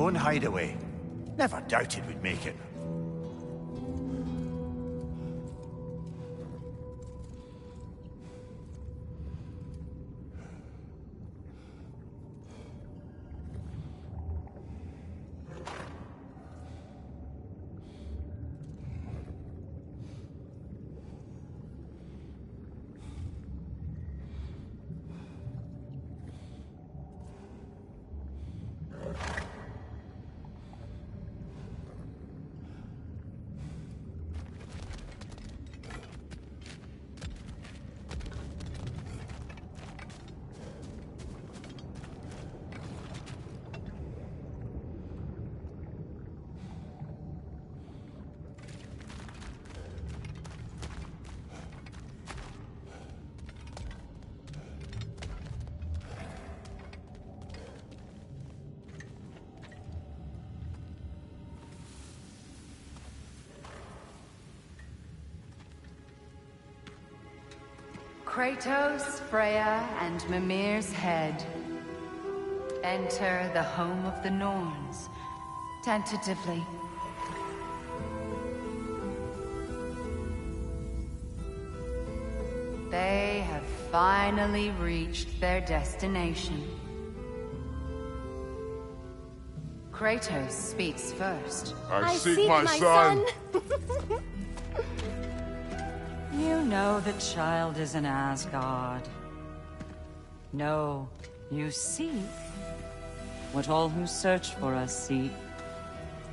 own hideaway. Never doubted we'd make it. Kratos, Freya, and Mimir's head. Enter the home of the Norns, tentatively. They have finally reached their destination. Kratos speaks first. I seek my son. You know the child is in Asgard. No, you seek what all who search for us seek.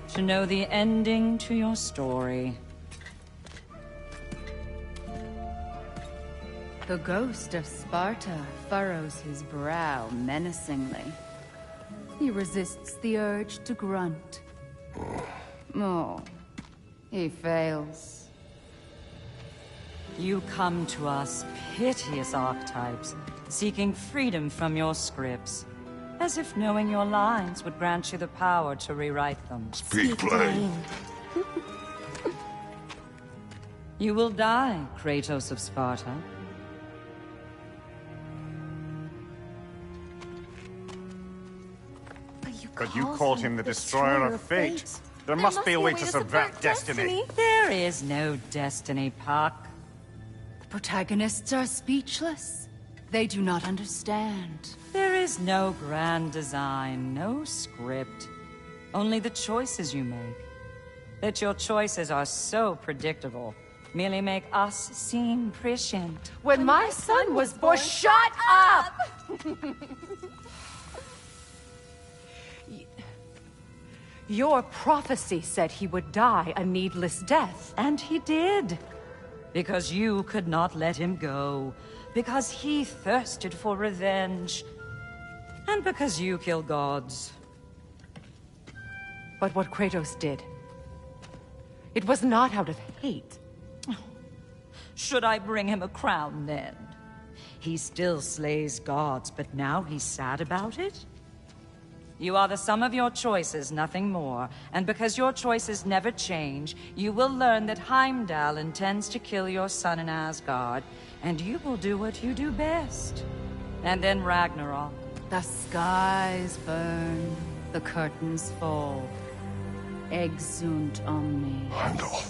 To know the ending to your story. The ghost of Sparta furrows his brow menacingly. He resists the urge to grunt. Oh, he fails. You come to us, piteous archetypes, seeking freedom from your scripts. As if knowing your lines would grant you the power to rewrite them. Speak plain. You will die, Kratos of Sparta. But you called him the destroyer of fate. There must be a way to subvert destiny. There is no destiny, Puck. The protagonists are speechless. They do not understand. There is no grand design, no script. Only the choices you make. That your choices are so predictable merely make us seem prescient. When my son was born, shut up! Your prophecy said he would die a needless death. And he did. Because you could not let him go. Because he thirsted for revenge. And because you kill gods. But what Kratos did, it was not out of hate. Should I bring him a crown then? He still slays gods, but now he's sad about it? You are the sum of your choices, nothing more. And because your choices never change, you will learn that Heimdall intends to kill your son in Asgard, and you will do what you do best. And then Ragnarok. The skies burn, the curtains fall. Exunt omnes. Heimdall.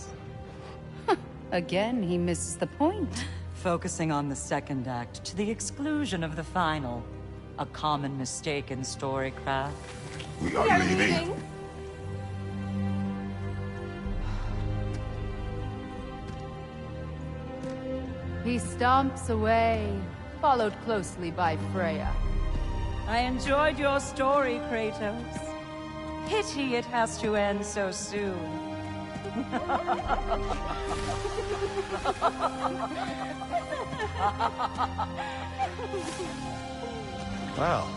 Again, he misses the point. Focusing on the second act to the exclusion of the final. A common mistake in storycraft. We are leaving. He stomps away, followed closely by Freya. I enjoyed your story, Kratos. Pity it has to end so soon. Well,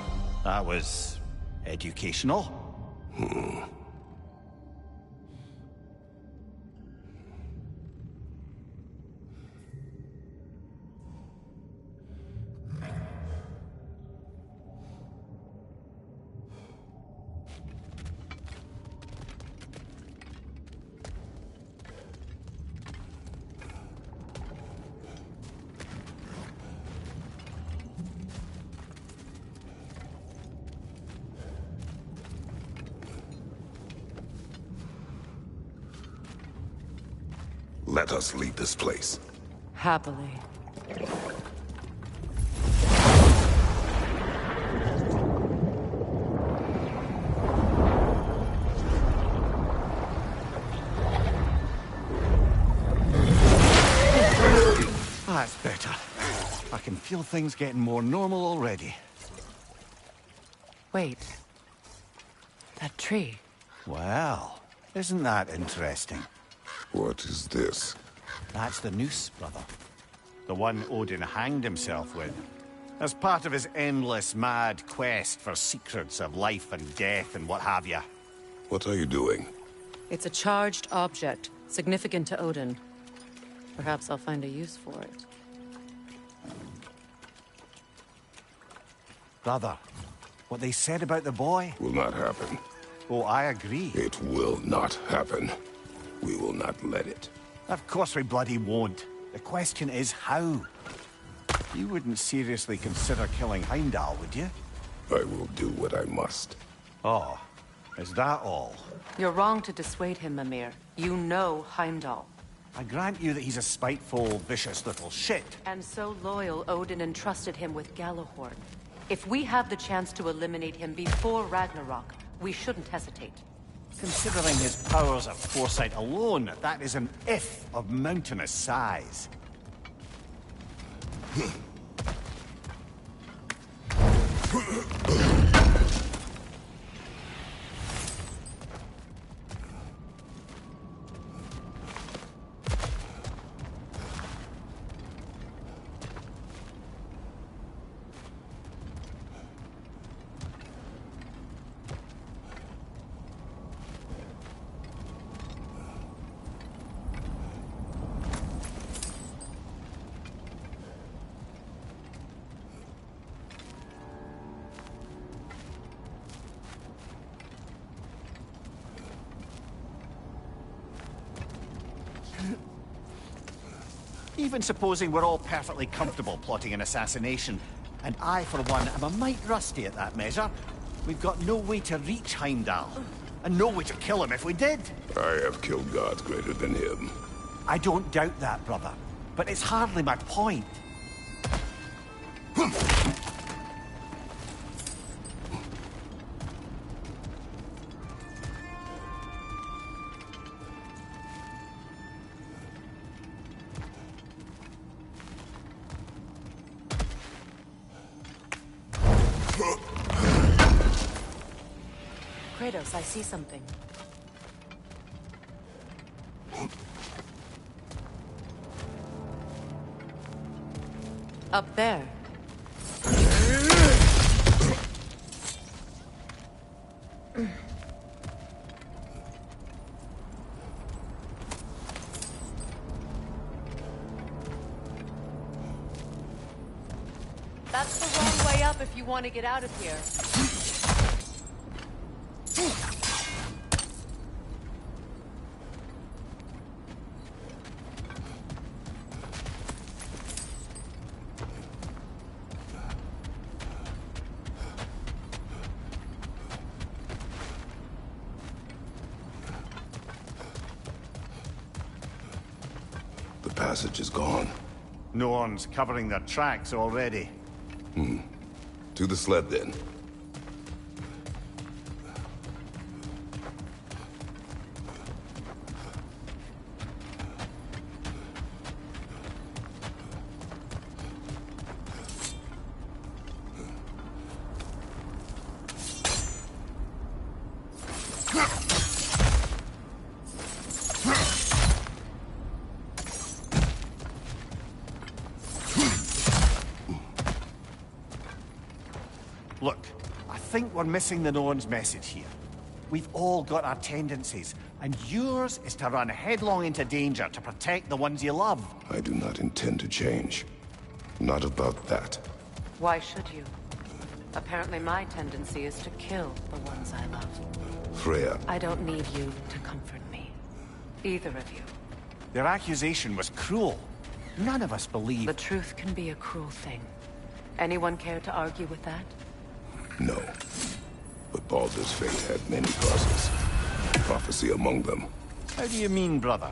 that was educational. Let us leave this place. Happily. That's better. I can feel things getting more normal already. Wait. That tree. Well, isn't that interesting? What is this? That's the noose, brother. The one Odin hanged himself with. As part of his endless, mad quest for secrets of life and death and what have you. What are you doing? It's a charged object, significant to Odin. Perhaps I'll find a use for it. Brother, what they said about the boy? Will not happen. Oh, I agree. It will not happen. We will not let it. Of course we bloody won't. The question is how? You wouldn't seriously consider killing Heimdall, would you? I will do what I must. Oh, is that all? You're wrong to dissuade him, Mimir. You know Heimdall. I grant you that he's a spiteful, vicious little shit. And so loyal, Odin entrusted him with Galahorn. If we have the chance to eliminate him before Ragnarok, we shouldn't hesitate. Considering his powers of foresight alone, that is an if of mountainous size. Even supposing we're all perfectly comfortable plotting an assassination, and I, for one, am a mite rusty at that measure, we've got no way to reach Heimdall, and no way to kill him if we did. I have killed gods greater than him. I don't doubt that, brother, but it's hardly my point. Kratos, I see something. Up there. That's the wrong way up if you want to get out of here. The passage is gone. No one's covering their tracks already. To the sled, then. Look, I think we're missing the Norn's message here. We've all got our tendencies, and yours is to run headlong into danger to protect the ones you love. I do not intend to change. Not about that. Why should you? Apparently my tendency is to kill the ones I love. Freya, I don't need you to comfort me. Either of you. Their accusation was cruel. None of us believe... The truth can be a cruel thing. Anyone care to argue with that? no. But Baldur's fate had many causes. Prophecy among them. How do you mean, brother?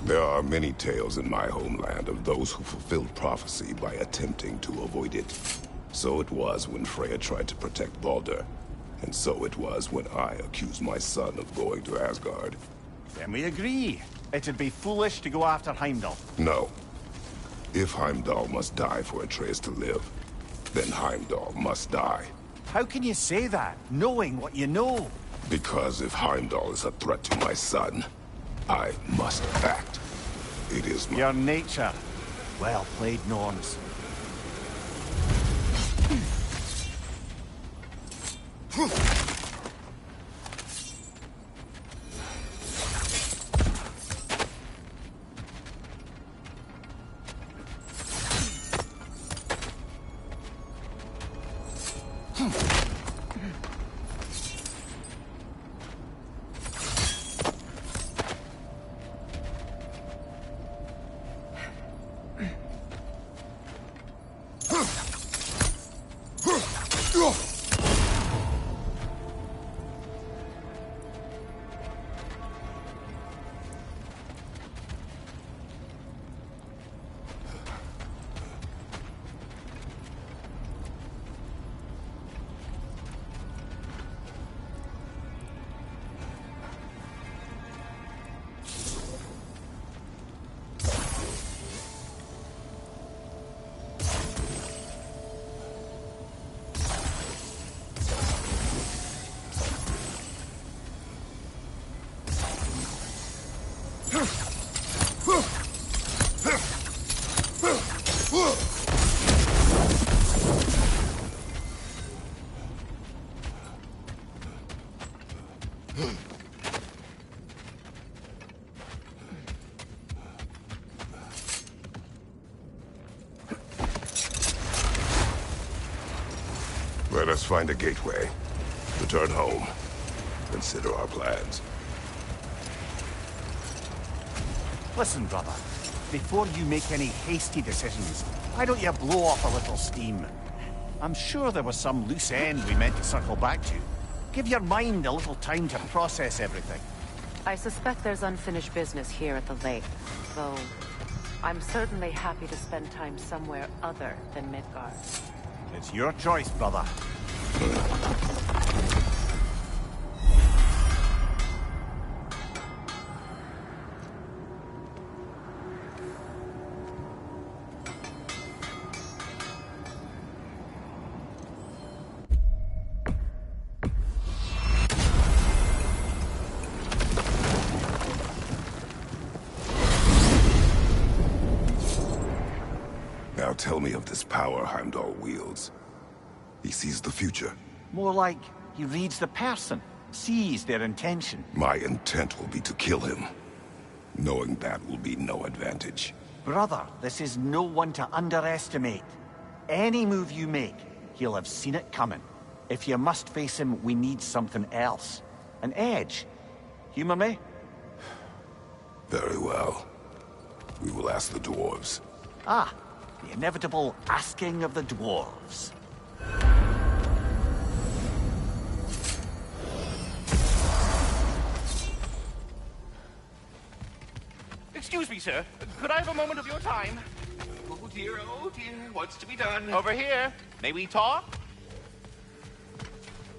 There are many tales in my homeland of those who fulfilled prophecy by attempting to avoid it. So it was when Freya tried to protect Baldur. And so it was when I accused my son of going to Asgard. Then we agree. It'd be foolish to go after Heimdall. No. If Heimdall must die for Atreus to live, then Heimdall must die. How can you say that, knowing what you know? Because if Heimdall is a threat to my son, I must act. It is my... Your nature. Well played, Norns. Let us find a gateway. Return home. Consider our plans. Listen, brother. Before you make any hasty decisions, why don't you blow off a little steam? I'm sure there was some loose end we meant to circle back to. Give your mind a little time to process everything. I suspect there's unfinished business here at the lake, though I'm certainly happy to spend time somewhere other than Midgard. It's your choice, brother. Now tell me of this power Heimdall wields. He sees the future. More like he reads the person, sees their intention. My intent will be to kill him. Knowing that will be no advantage. Brother, this is no one to underestimate. Any move you make, he'll have seen it coming. If you must face him, we need something else. An edge. Humor me? Very well. We will ask the dwarves. Ah, the inevitable asking of the dwarves. Excuse me, sir. Could I have a moment of your time? Oh dear, what's to be done? Over here. May we talk?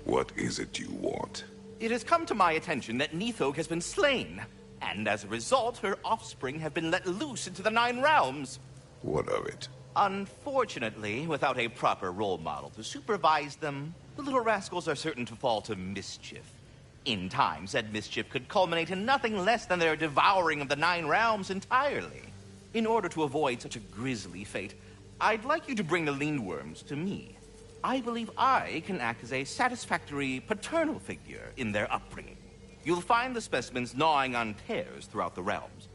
What is it you want? It has come to my attention that Nithog has been slain, and as a result, her offspring have been let loose into the Nine Realms. What of it? Unfortunately, without a proper role model to supervise them, the little rascals are certain to fall to mischief. In time, said mischief could culminate in nothing less than their devouring of the Nine Realms entirely. In order to avoid such a grisly fate, I'd like you to bring the Lindworms to me. I believe I can act as a satisfactory paternal figure in their upbringing. You'll find the specimens gnawing on tears throughout the realms.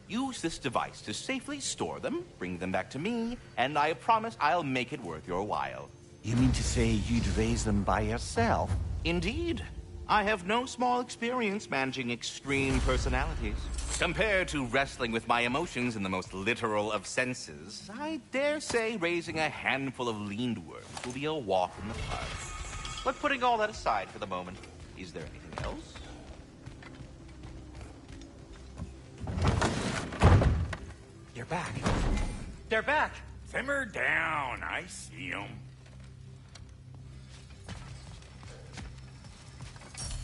Use this device to safely store them, bring them back to me, and I promise I'll make it worth your while. You mean to say you'd raise them by yourself? Indeed. I have no small experience managing extreme personalities. Compared to wrestling with my emotions in the most literal of senses, I dare say raising a handful of Lindworms will be a walk in the park. But putting all that aside for the moment, is there anything else? back. They're back! Simmer down. I see them.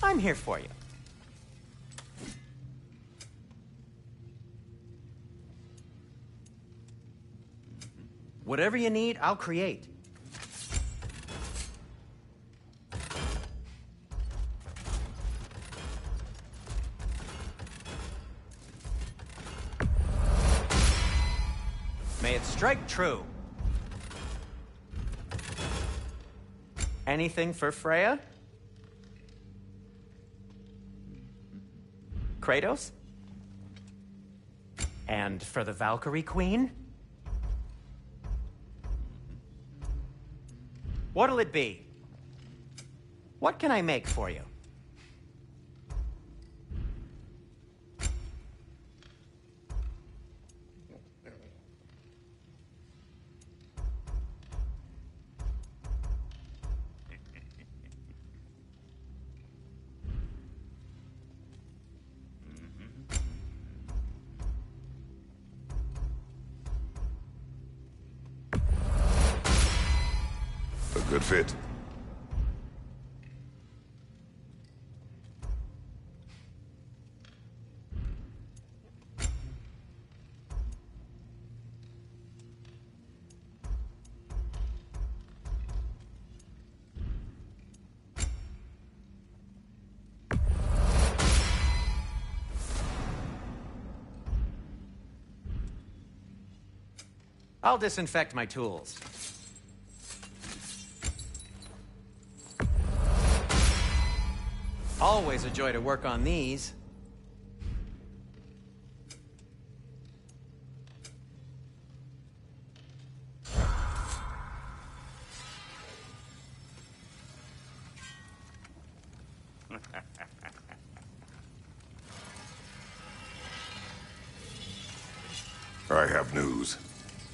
I'm here for you. Whatever you need, I'll create. May it strike true. Anything for Freya? Kratos? And for the Valkyrie Queen? What'll it be? What can I make for you? A good fit. I'll disinfect my tools. Always a joy to work on these. I have news.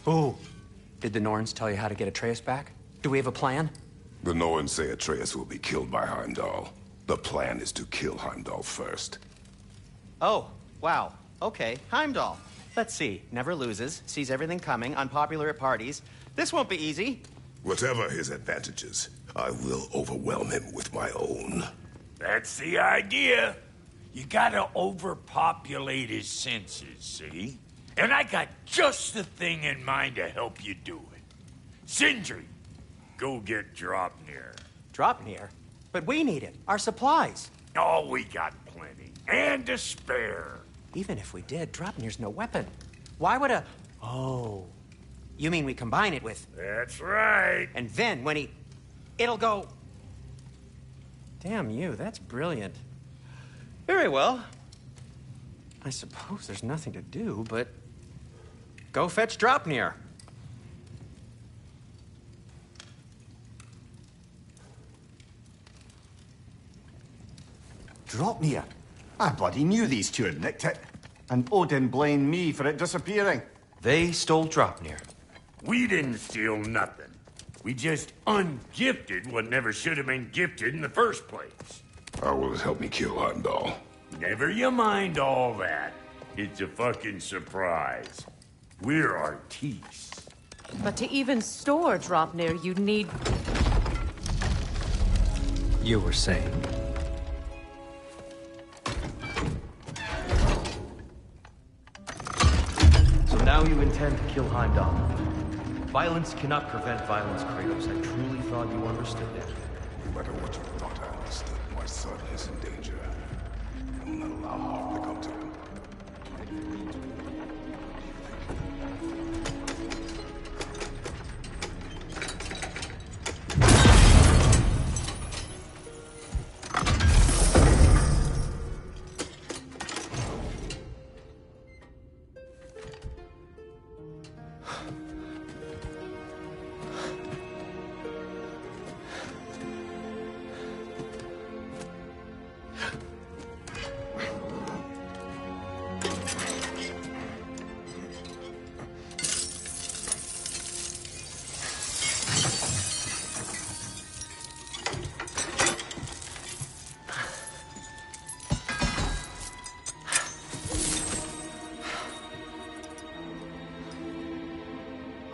Ooh. Did the Norns tell you how to get Atreus back? Do we have a plan? The Norns say Atreus will be killed by Heimdall. The plan is to kill Heimdall first. Oh, wow. Okay, Heimdall. Let's see. Never loses, sees everything coming, unpopular at parties. This won't be easy. Whatever his advantages, I will overwhelm him with my own. That's the idea. You gotta overpopulate his senses, see? And I got just the thing in mind to help you do it. Sindri, go get Draupnir. Draupnir? But we need it. Our supplies. Oh, we got plenty. And to spare. Even if we did, Draupnir's no weapon. Why would a... Oh. You mean we combine it with... That's right. And then when he... It'll go... Damn you, that's brilliant. Very well. I suppose there's nothing to do, but... Go fetch Draupnir. Draupnir? I bloody knew these two had nicked it. And Odin blamed me for it disappearing. They stole Draupnir. We didn't steal nothing. We just ungifted what never should have been gifted in the first place. How will it help me kill Heimdall? Never you mind all that. It's a fucking surprise. We're artistes. But to even store Draupnir, you'd need... You were saying? So now you intend to kill Heimdall. Violence cannot prevent violence, Kratos. I truly thought you understood that. No matter what you thought I understood, my son is in danger. I will not allow harm to come to him.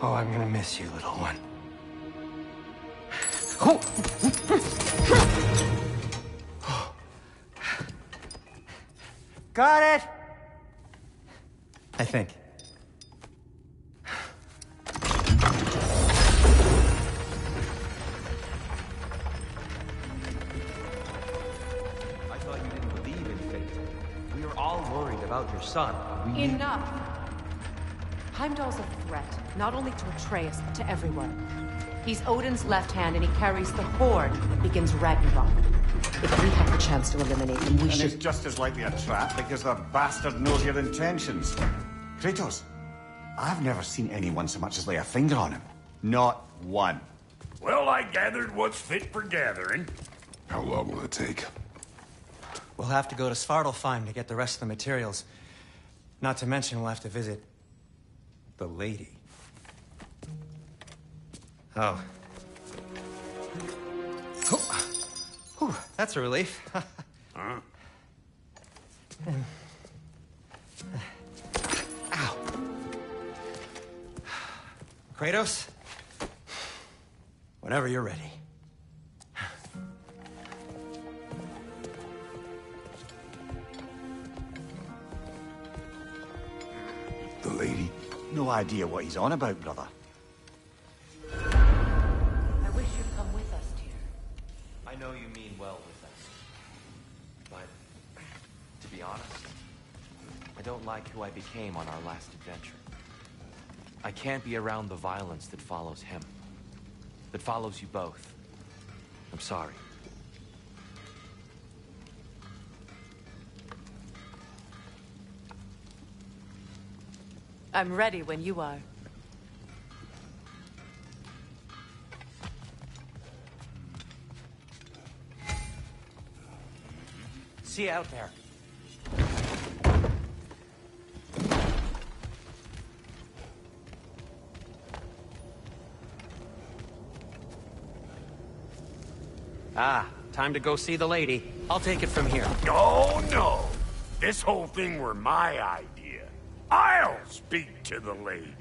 Oh, I'm gonna miss you, little one. Got it! I think. I thought you didn't believe in fate. We were all worried about your son. Enough! Heimdall's a threat, not only to Atreus, but to everyone. He's Odin's left hand, and he carries the horde that begins Ragnarok. If we have the chance to eliminate him, we should... it's just as likely a trap because the bastard knows your intentions. Kratos, I've never seen anyone so much as lay a finger on him. Not one. Well, I gathered what's fit for gathering. How long will it take? We'll have to go to Svartalfheim to get the rest of the materials. Not to mention we'll have to visit... the lady. Oh. Whew, that's a relief. Huh? Ow. Kratos? Whenever you're ready. The lady? No idea what he's on about, brother. I wish you'd come with us, dear. I know you mean well with us. But, to be honest, I don't like who I became on our last adventure. I can't be around the violence that follows him. That follows you both. I'm sorry. I'm ready when you are. See you out there. Ah, time to go see the lady. I'll take it from here. Oh, no. This whole thing were my idea. I'll speak to the lady.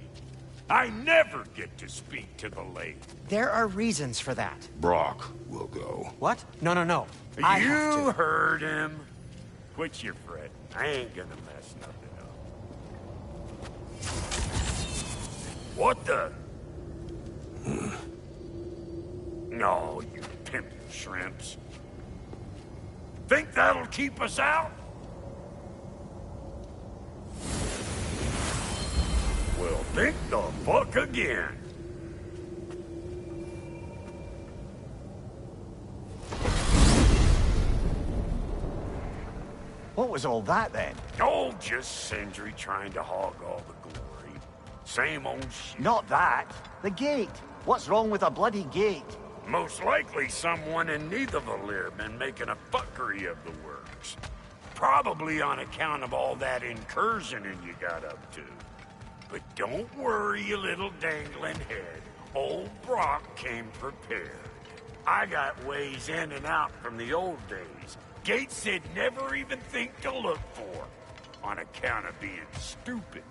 I never get to speak to the lady. There are reasons for that. Brock will go. What? No, no, no. I have You to. heard him. Quit your fretting. I ain't gonna mess nothing up. What the? No, you pimp shrimps. Think that'll keep us out? Well, think the fuck again. What was all that, then? Oh, just Sindri trying to hog all the glory. Same old shit. Not that. The gate. What's wrong with a bloody gate? Most likely someone in Nidavellir been making a fuckery of the works. Probably on account of all that incursioning you got up to. But don't worry, you little dangling head. Old Brock came prepared. I got ways in and out from the old days. Gates they'd never even think to look for. On account of being stupid.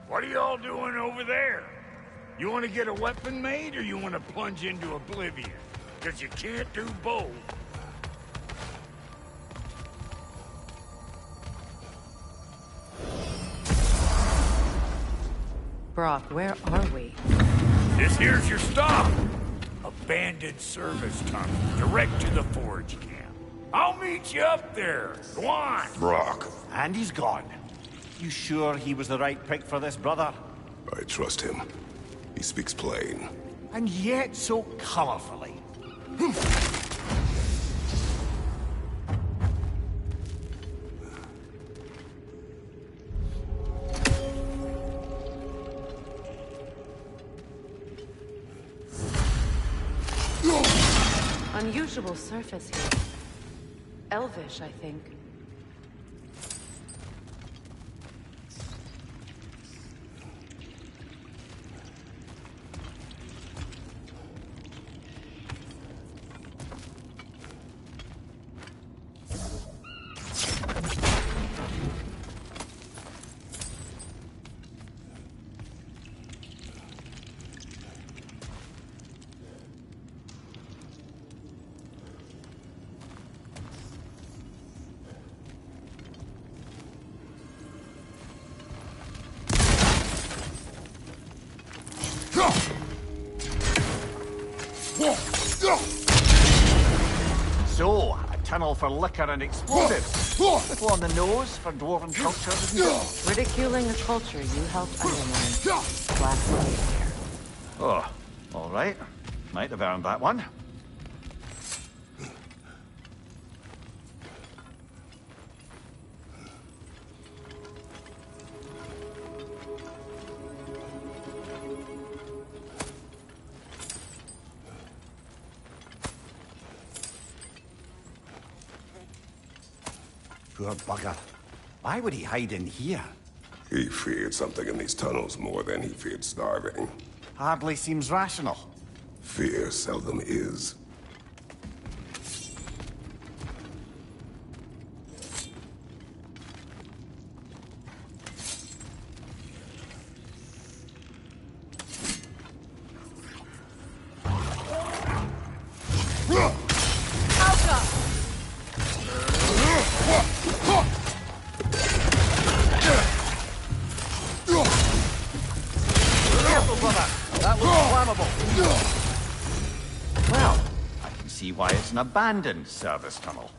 What are y'all doing over there? You want to get a weapon made, or you want to plunge into oblivion? Because you can't do both. Brock, where are we? This here's your stop. Abandoned service tunnel, direct to the forge camp. I'll meet you up there. Go on. Brock, And he's gone. You sure he was the right pick for this, brother? I trust him. He speaks plain. And yet so colorfully. unusual surface here. Elvish, I think. So, a tunnel for liquor and explosives. Little on the nose for dwarven culture, isn't it? Ridiculing a culture you helped undermine. Black behavior. Oh, all right. Might have earned that one. Poor bugger. Why would he hide in here? He feared something in these tunnels more than he feared starving. Hardly seems rational. Fear seldom is. Careful, brother. That was flammable. Well, I can see why it's an abandoned service tunnel.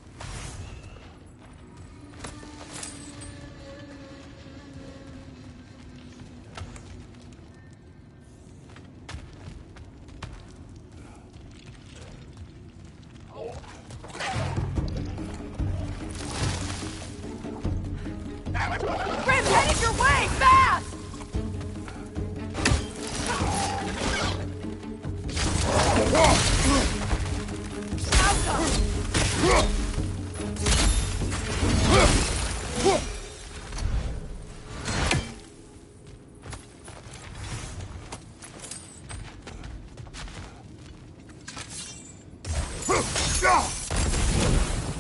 Grim, headed your way! Fast!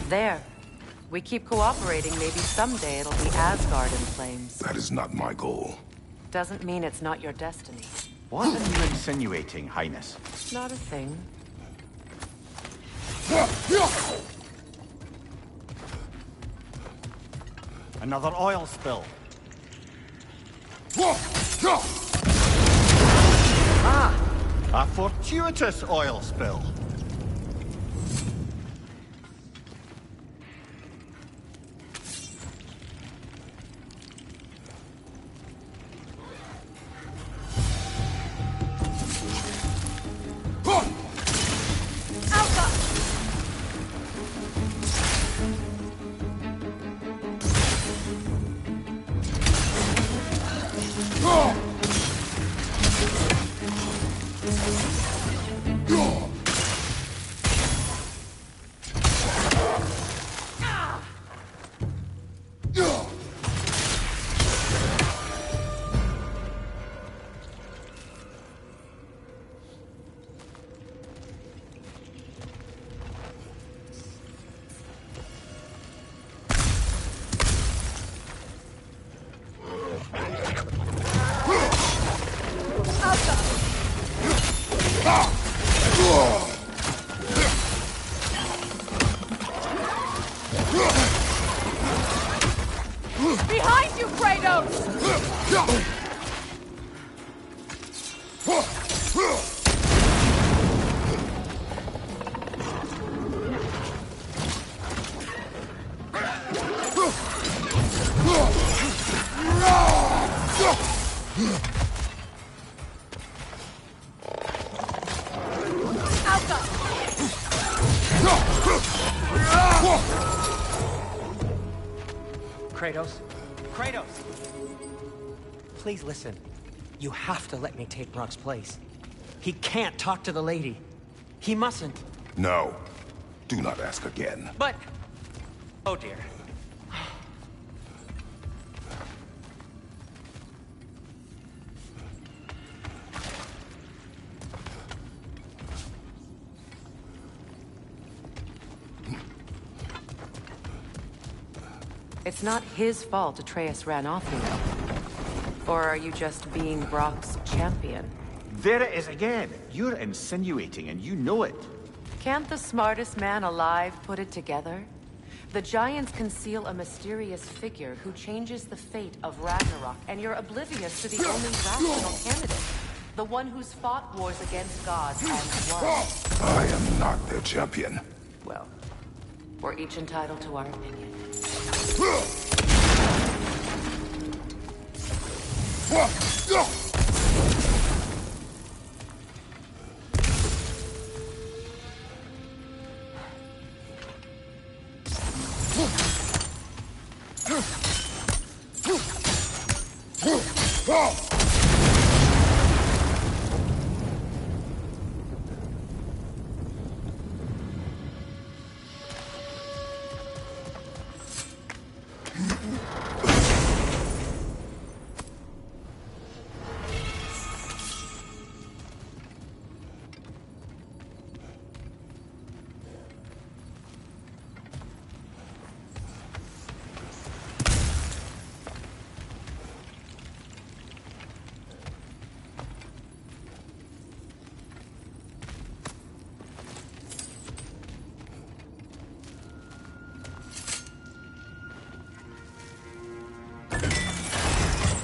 There. We keep cooperating, maybe someday it'll be Asgard in flames. That is not my goal. Doesn't mean it's not your destiny. What are you insinuating, Highness? Not a thing. Another oil spill. Ah! A fortuitous oil spill. Behind you, Kratos! Kratos? Kratos! Please listen. You have to let me take Brock's place. He can't talk to the lady. He mustn't. No, Do not ask again. But... Oh dear. It's not his fault Atreus ran off, you know. Or are you just being Brock's champion? There it is again. You're insinuating, and you know it. Can't the smartest man alive put it together? The Giants conceal a mysterious figure who changes the fate of Ragnarok, and you're oblivious to the only rational candidate. The one who's fought wars against gods and won. I am not their champion. Well, we're each entitled to our opinion.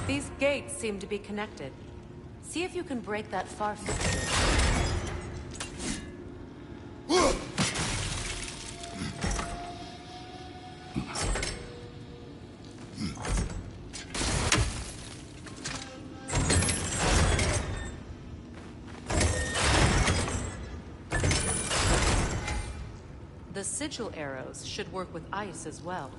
These gates seem to be connected. See if you can break that far fixture. The sigil arrows should work with ice as well.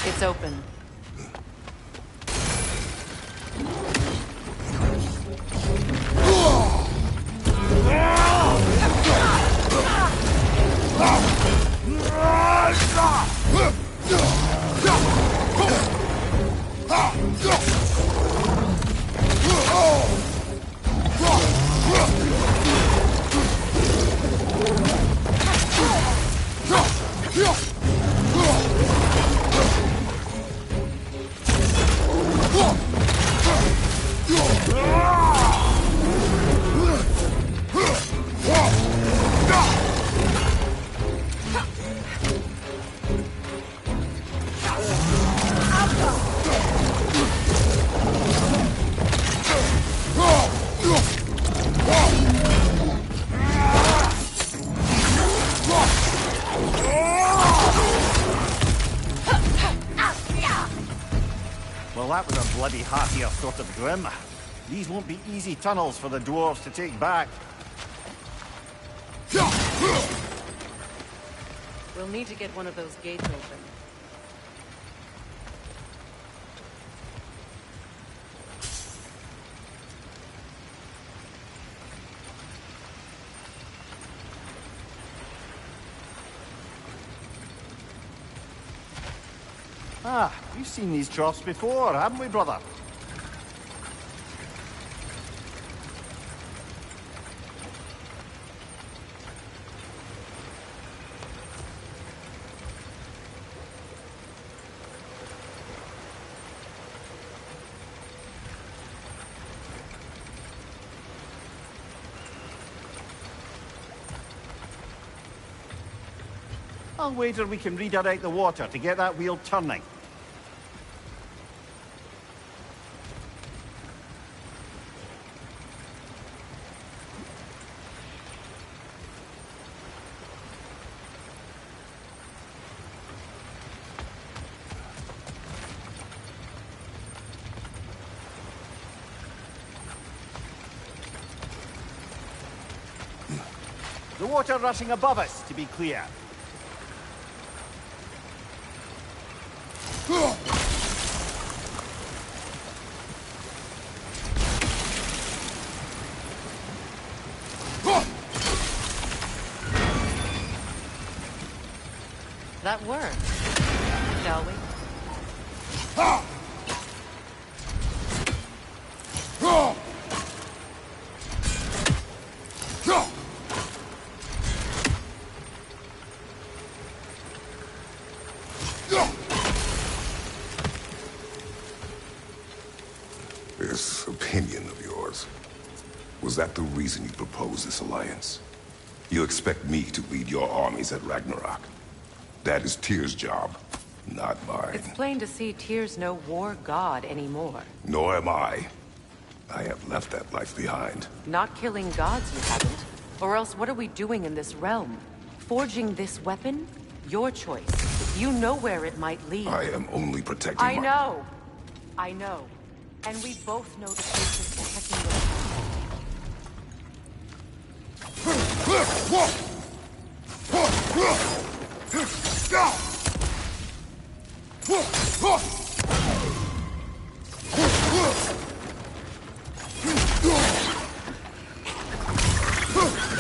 It's open. Well, that was a bloody half-year sort of grim. These won't be easy tunnels for the dwarves to take back. We'll need to get one of those gates open. Ah, we've seen these troughs before, haven't we, brother? I'll wager we can redirect the water to get that wheel turning. The water rushing above us, to be clear. That worked. Shall we? This opinion of yours, was that the reason you proposed this alliance? You expect me to lead your armies at Ragnarok? That is Tyr's job, not mine. It's plain to see Tyr's no war god anymore. Nor am I. I have left that life behind. Not killing gods, you haven't. Or else what are we doing in this realm? Forging this weapon? Your choice. You know where it might lead. I am only protecting I know. I know. And we both know the truth is protecting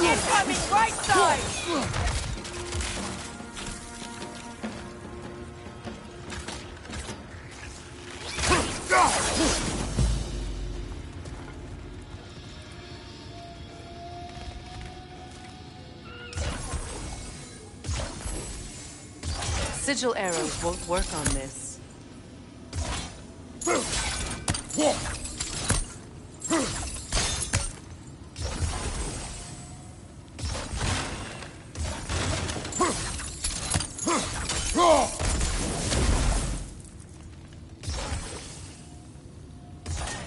Incoming right side! Sigil arrows won't work on this.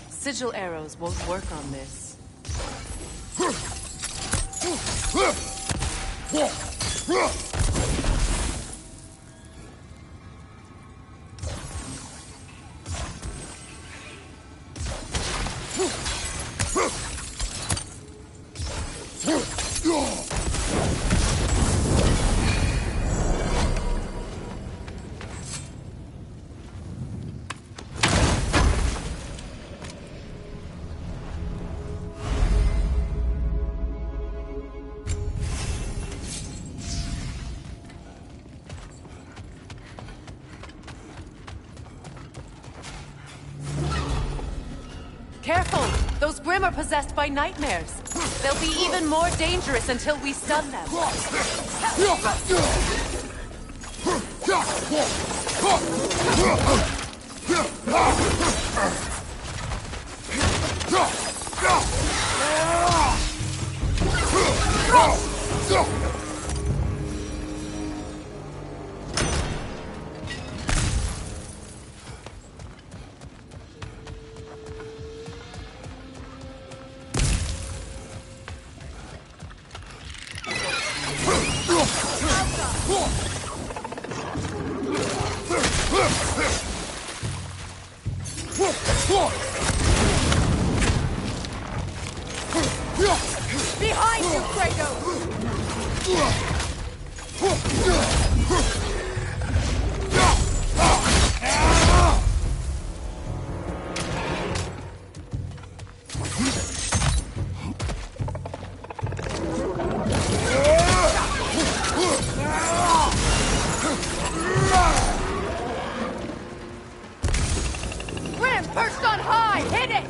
Sigil arrows won't work on this. Careful! Those Grim are possessed by nightmares. They'll be even more dangerous until we stun them. Behind you, Kratos! Grim, perched on high! Hit it!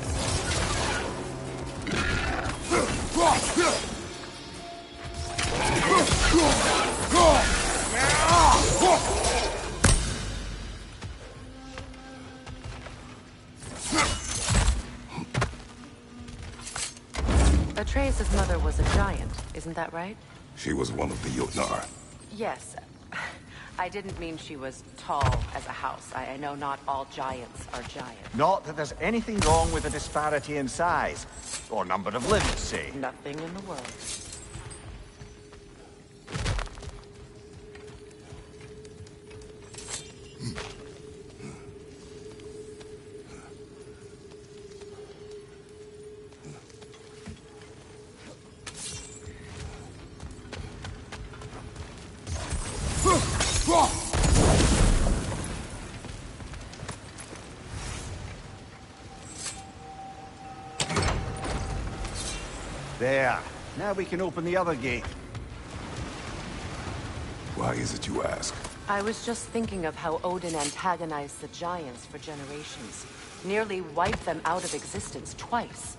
Atreus' mother was a giant, isn't that right? She was one of the Jotnar. Yes. I didn't mean she was tall as a house. I know not all giants are giants. Not that there's anything wrong with the disparity in size. Or number of limbs, say. Nothing in the world. There. Now we can open the other gate. Why is it you ask? I was just thinking of how Odin antagonized the giants for generations. Nearly wiped them out of existence twice.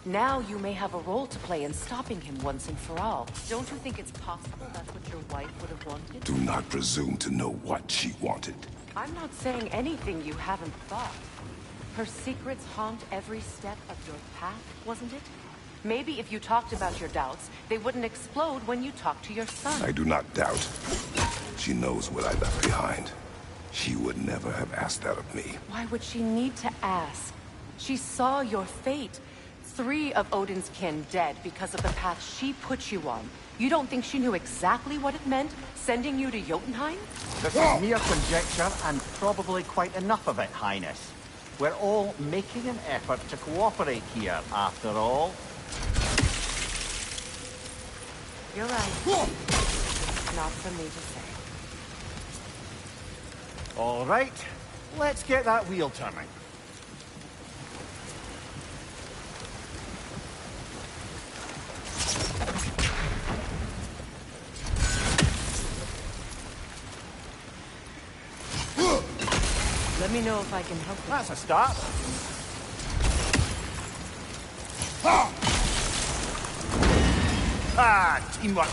Now you may have a role to play in stopping him once and for all. Don't you think it's possible that's what your wife would have wanted? Do not presume to know what she wanted. I'm not saying anything you haven't thought. Her secrets haunt every step of your path, wasn't it? Maybe if you talked about your doubts, they wouldn't explode when you talk to your son. I do not doubt. She knows what I left behind. She would never have asked that of me. Why would she need to ask? She saw your fate. 3 of Odin's kin dead because of the path she put you on. You don't think she knew exactly what it meant, sending you to Jotunheim? This is mere conjecture, and probably quite enough of it, Highness. We're all making an effort to cooperate here, after all. You're right. Not for me to say. All right, let's get that wheel turning. Let me know if I can help you. That's a start. Ah, teamwork.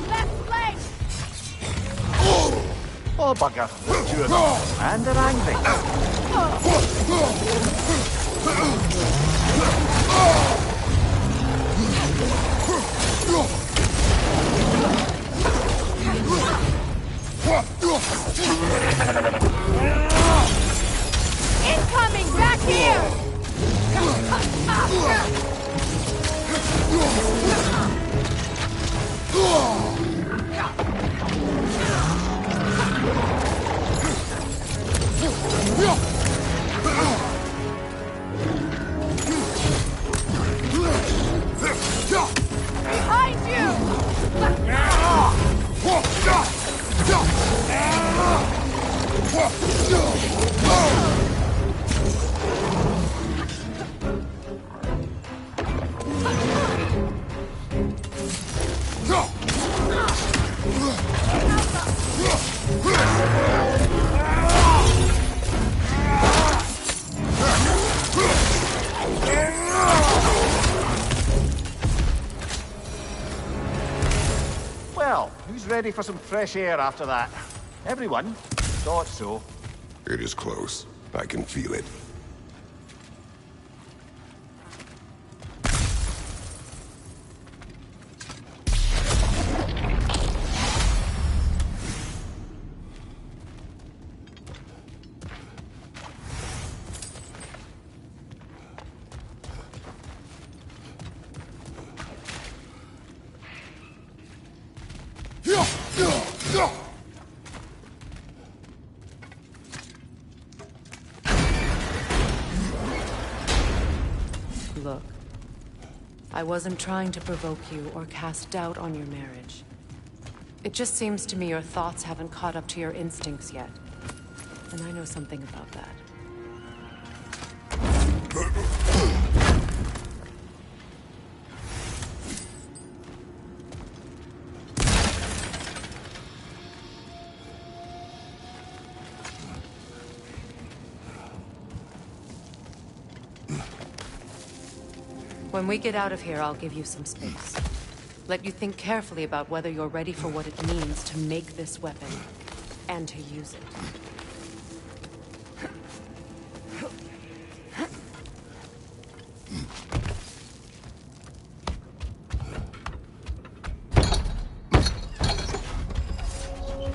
Left leg! Oh, bugger. There's 2 of them. And they're angry. Incoming! Back here! Behind Well, who's ready for some fresh air after that? Everyone? Thought so. It is close. I can feel it. Look, I wasn't trying to provoke you or cast doubt on your marriage. It just seems to me your thoughts haven't caught up to your instincts yet. And I know something about that. When we get out of here, I'll give you some space. Let you think carefully about whether you're ready for what it means to make this weapon, and to use it.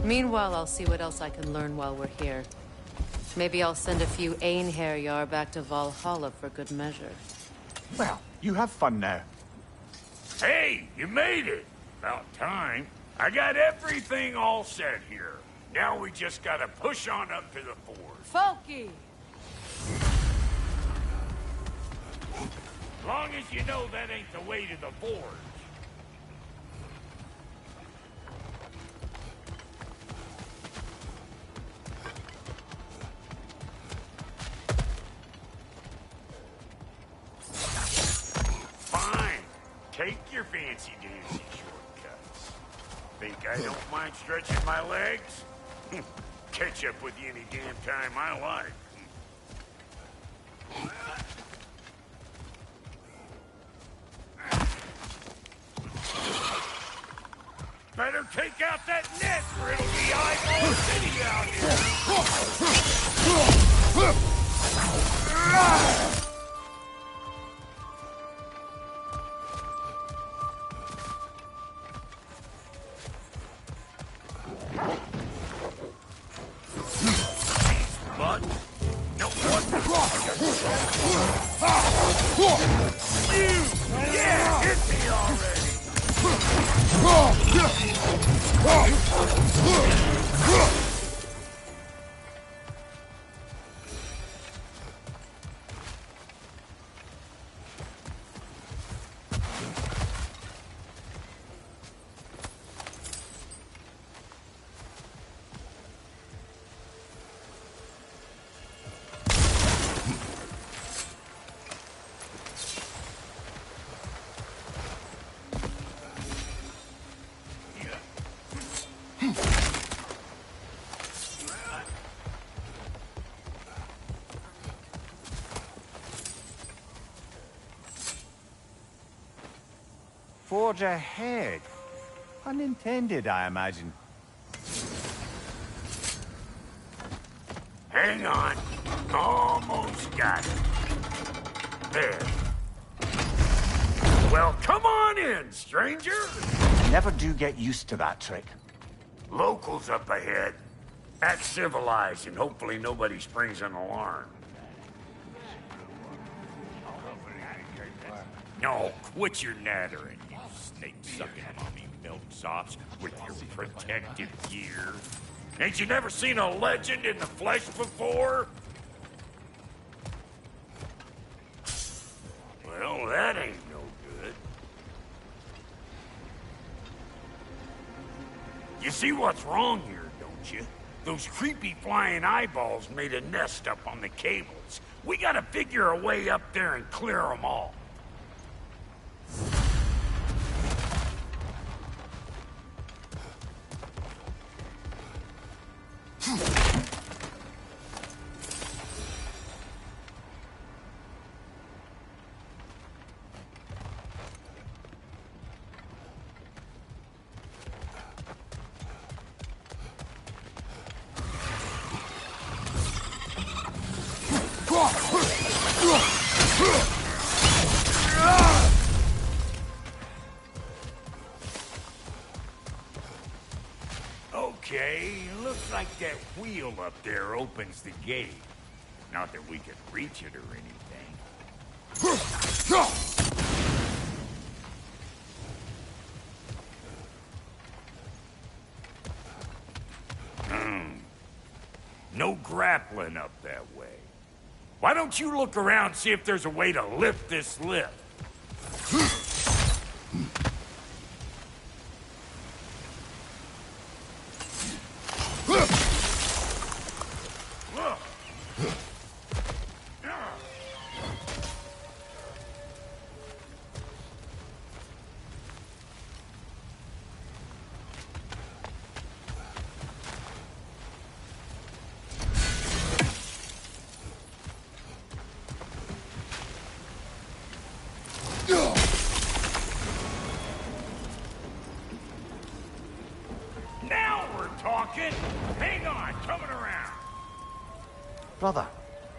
Meanwhile, I'll see what else I can learn while we're here. Maybe I'll send a few Einherjar back to Valhalla for good measure. Well, you have fun now. Hey, you made it. About time. I got everything all set here. Now we just gotta push on up to the fort. Folky! As long as you know that ain't the way to the forge. Fine. Take your fancy-dancy shortcuts. Think I don't mind stretching my legs? Catch up with you any damn time I like. Better take out that net or it'll be eyeball city out here. But no wonder. Yeah, hit me already. Forge ahead. Unintended, I imagine. Hang on. Almost got it. There. Well, come on in, stranger. Never do get used to that trick. Locals up ahead. Act civilized and hopefully nobody springs an alarm. No, quit your nattering, you snake-sucking mummy milksops with your protective gear. Ain't you never seen a legend in the flesh before? Well, that ain't no good. You see what's wrong here, don't you? Those creepy flying eyeballs made a nest up on the cables. We gotta figure a way up there and clear them all. Okay, looks like that wheel up there opens the gate. Not that we could reach it or anything. No grappling up that way. Why don't you look around and see if there's a way to lift this lift? Now we're talking! Hang on, coming around! Brother,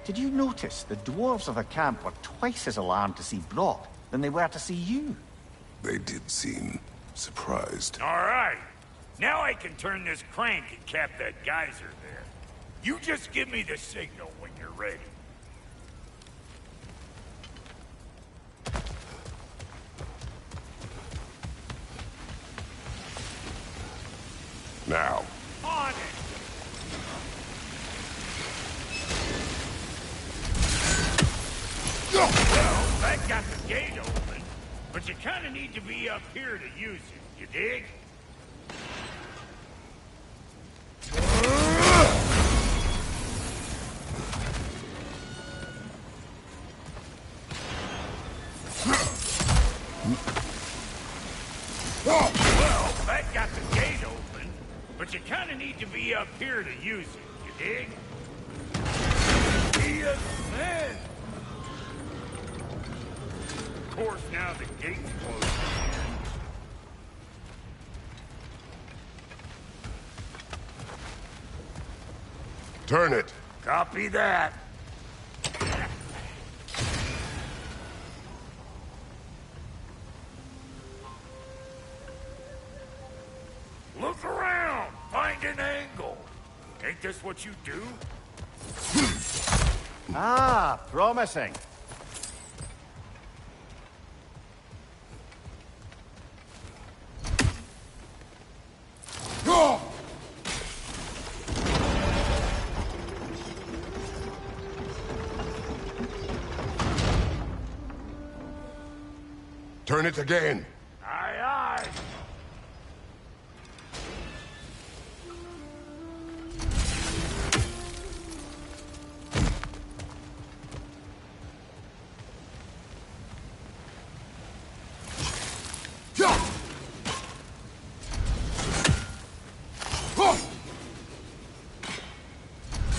did you notice the dwarves of the camp were twice as alarmed to see Brock than they were to see you? They did seem surprised. All right. Now I can turn this crank and cap that geyser there. You just give me the signal when you're ready. Now. On it! Well, that got the gate open, but you kind of need to be up here to use it, you dig? Well, that got the gate open, but you kind of need to be up here to use it, you dig? Yes, man! Of course, now the gate's closed again. Turn it. Copy that. Look around. Find an angle. Ain't this what you do? Ah, promising. Turn it again. Aye, aye.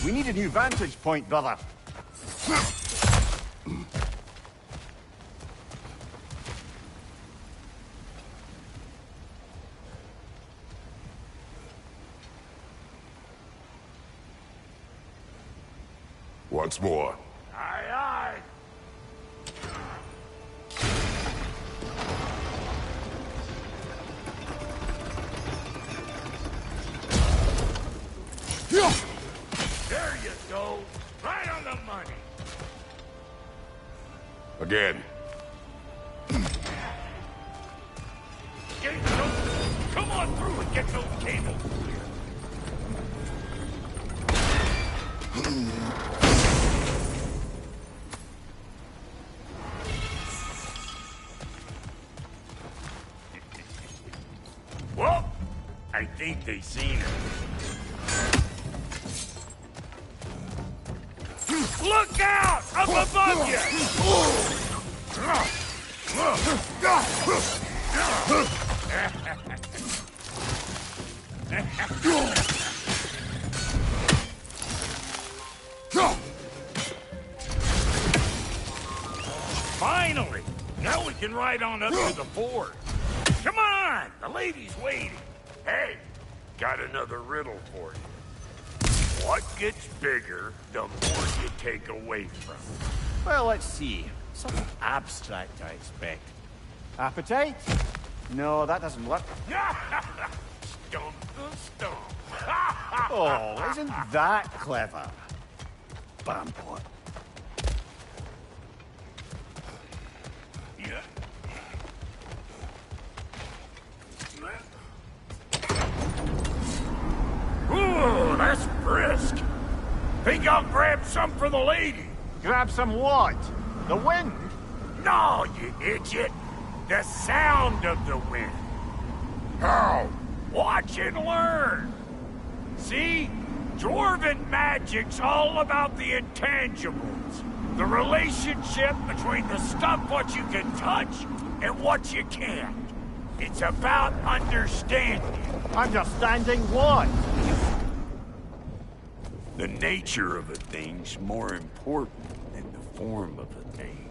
We need a new vantage point, brother. Once more. Aye, aye. There you go. Right on the money. Again. Gates open. Come on through and get those cables clear. Well, I think they seen her. Look out! Up above you! Finally! Now we can ride on up to the fort. Come on! The lady's waiting. Hey, got another riddle for you. What gets bigger, the more you take away from it? Well, let's see. Something abstract, I expect. Appetite? No, that doesn't work. Stump the stump. Oh, isn't that clever? Bampot. Yeah. Ooh, that's brisk. Think I'll grab some for the lady. Grab some what? The wind? No, you idiot. The sound of the wind. How? Watch and learn. See? Dwarven magic's all about the intangibles. The relationship between the stuff what you can touch and what you can't. It's about understanding. Understanding what? The nature of a thing's more important than the form of a thing.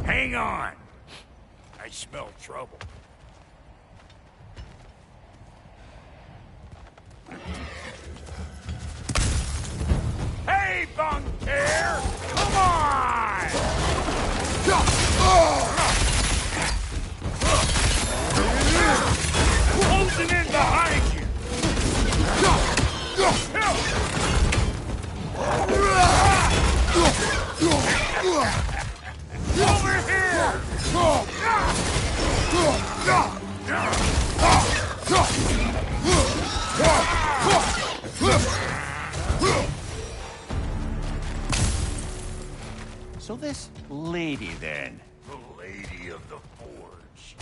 Hang on. I smell trouble. So this lady, then? The Lady of the Forge.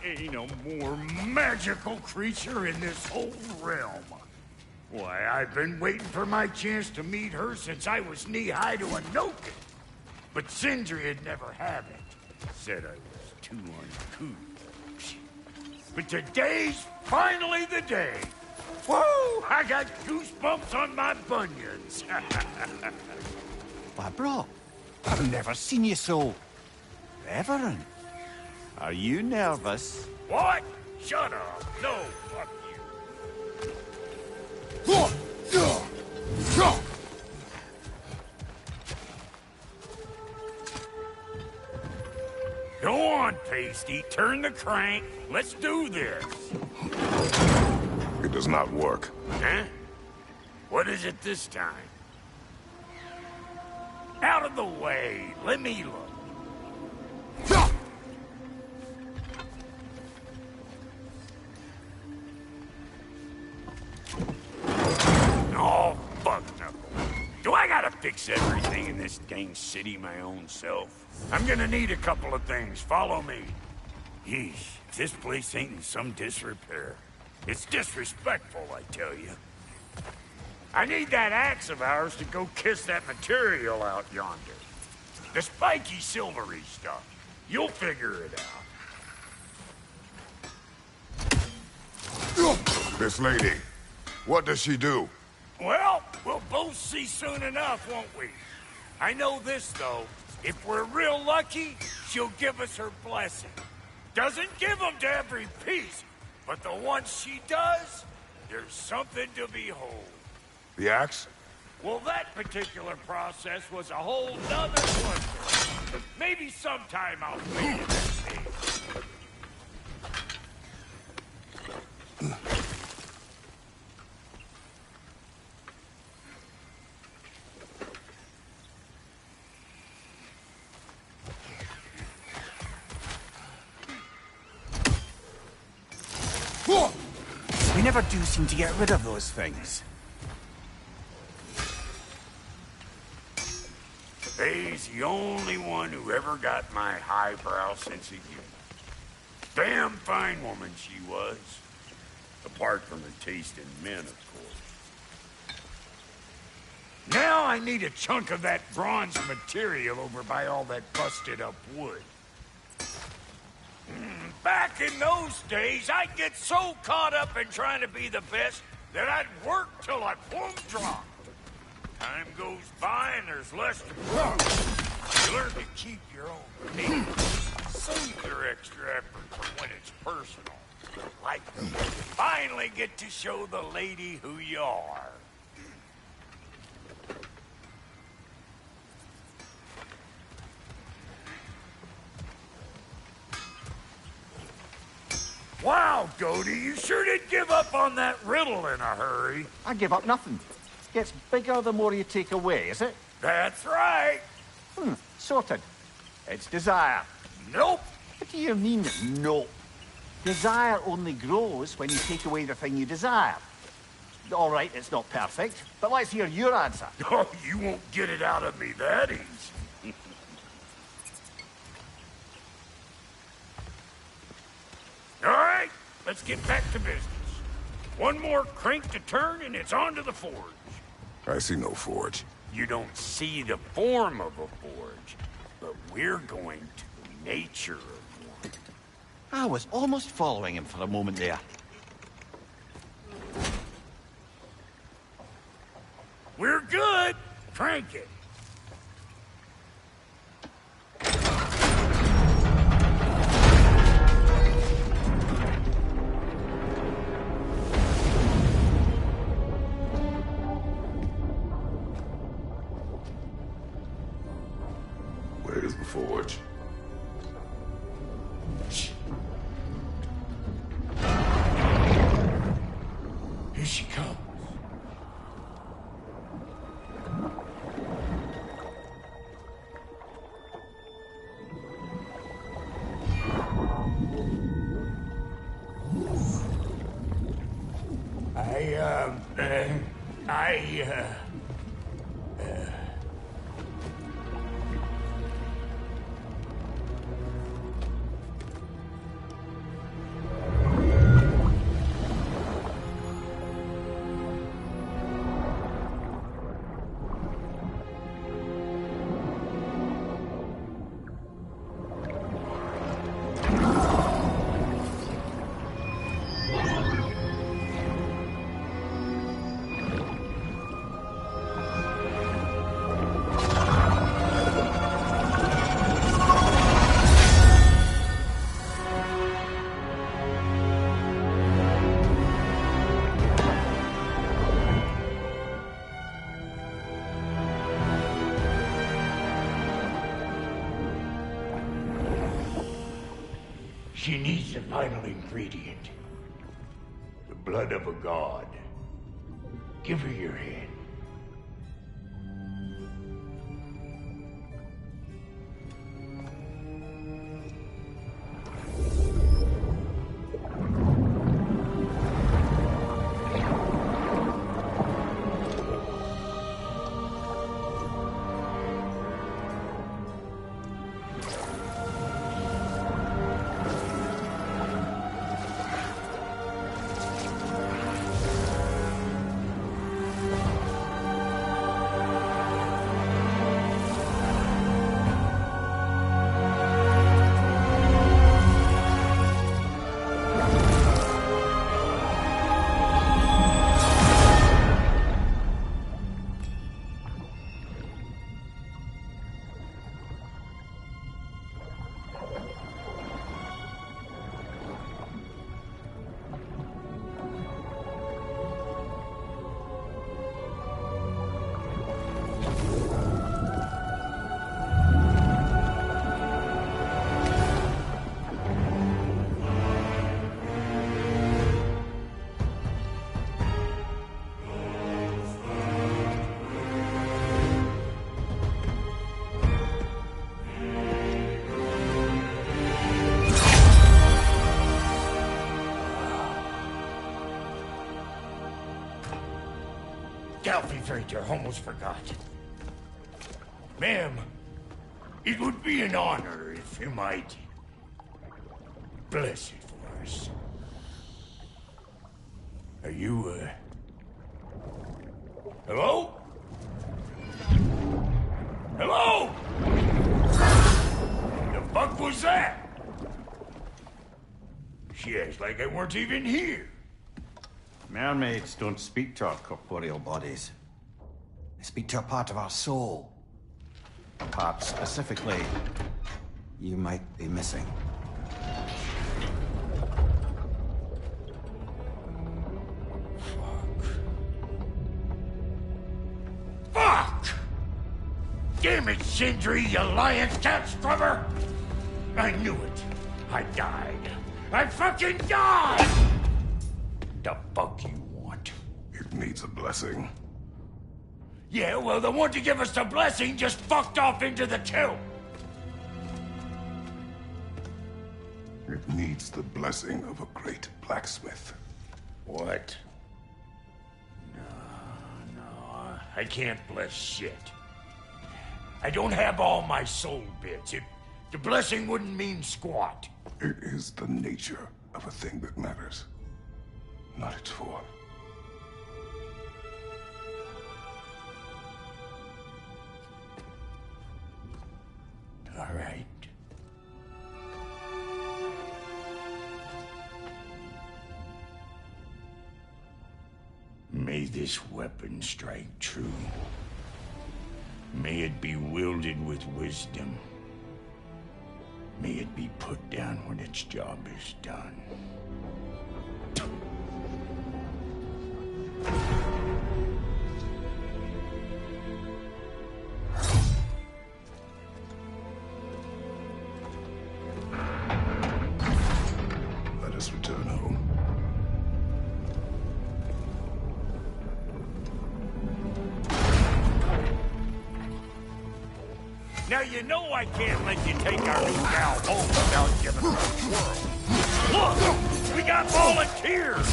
Ain't a more magical creature in this whole realm. Why, I've been waiting for my chance to meet her since I was knee-high to a Noken. But Sindri'd never have it. Said I was too uncouth. But today's finally the day. Whoa! I got goosebumps on my bunions. Why, bro, I've never seen you so... reverent. Are you nervous? What? Shut up. No, fuck you. Go on, Pasty. Turn the crank. Let's do this. It does not work. Huh? What is it this time? Out of the way. Let me look. Oh, fuck no. Do I gotta fix everything in this dang city my own self? I'm gonna need a couple of things. Follow me. Yeesh, if this place ain't in some disrepair. It's disrespectful, I tell you. I need that axe of ours to go kiss that material out yonder. The spiky, silvery stuff. You'll figure it out. This lady, what does she do? Well, we'll both see soon enough, won't we? I know this, though. If we're real lucky, she'll give us her blessing. Doesn't give them to every piece, but the ones she does, there's something to behold. The axe? Well, that particular process was a whole nother one. Maybe sometime I'll figure that thing. We never do seem to get rid of those things. Faye's the only one who ever got my highbrow sense of humor. Damn fine woman she was. Apart from her taste in men, of course. Now I need a chunk of that bronze material over by all that busted up wood. Back in those days, I'd get so caught up in trying to be the best that I'd work till I plumb dropped. Time goes by and there's less to prove. You learn to keep your own pace. Save your extra effort for when it's personal. Like you finally get to show the lady who you are. Wow, Goldie, you sure did give up on that riddle in a hurry. I give up nothing. Gets bigger the more you take away, is it? That's right. Sorted. It's desire. Nope. What do you mean, no? Desire only grows when you take away the thing you desire. All right, it's not perfect, but let's hear your answer. Oh, you won't get it out of me that easy. All right, let's get back to business. One more crank to turn and it's on to the forge. I see no forge. You don't see the form of a forge, but we're going to the nature of one. I was almost following him for a moment there. We're good. Crank it. Where's the forge? Here she comes. She needs the final ingredient. The blood of a god. Give her your hand. Freighter, almost forgot. Ma'am, it would be an honor if you might bless it for us. Are you, hello? Hello? The fuck was that? She acts like I weren't even here. Mermaids don't speak to our corporeal bodies. They speak to a part of our soul. A part specifically you might be missing. Fuck! Damn it, Sindri, you lying cat scrubber! I knew it. I died. I fucking died! The fuck you want? It needs a blessing. Yeah, well, the one to give us the blessing just fucked off into the tomb. It needs the blessing of a great blacksmith. What? No, I can't bless shit. I don't have all my soul bits. The blessing wouldn't mean squat. It is the nature of a thing that matters, not its form. All right. May this weapon strike true. May it be wielded with wisdom. May it be put down when its job is done. Let us return home. Now you know I can't let you take our new gal home without giving her a twirl. Look! We got volunteers!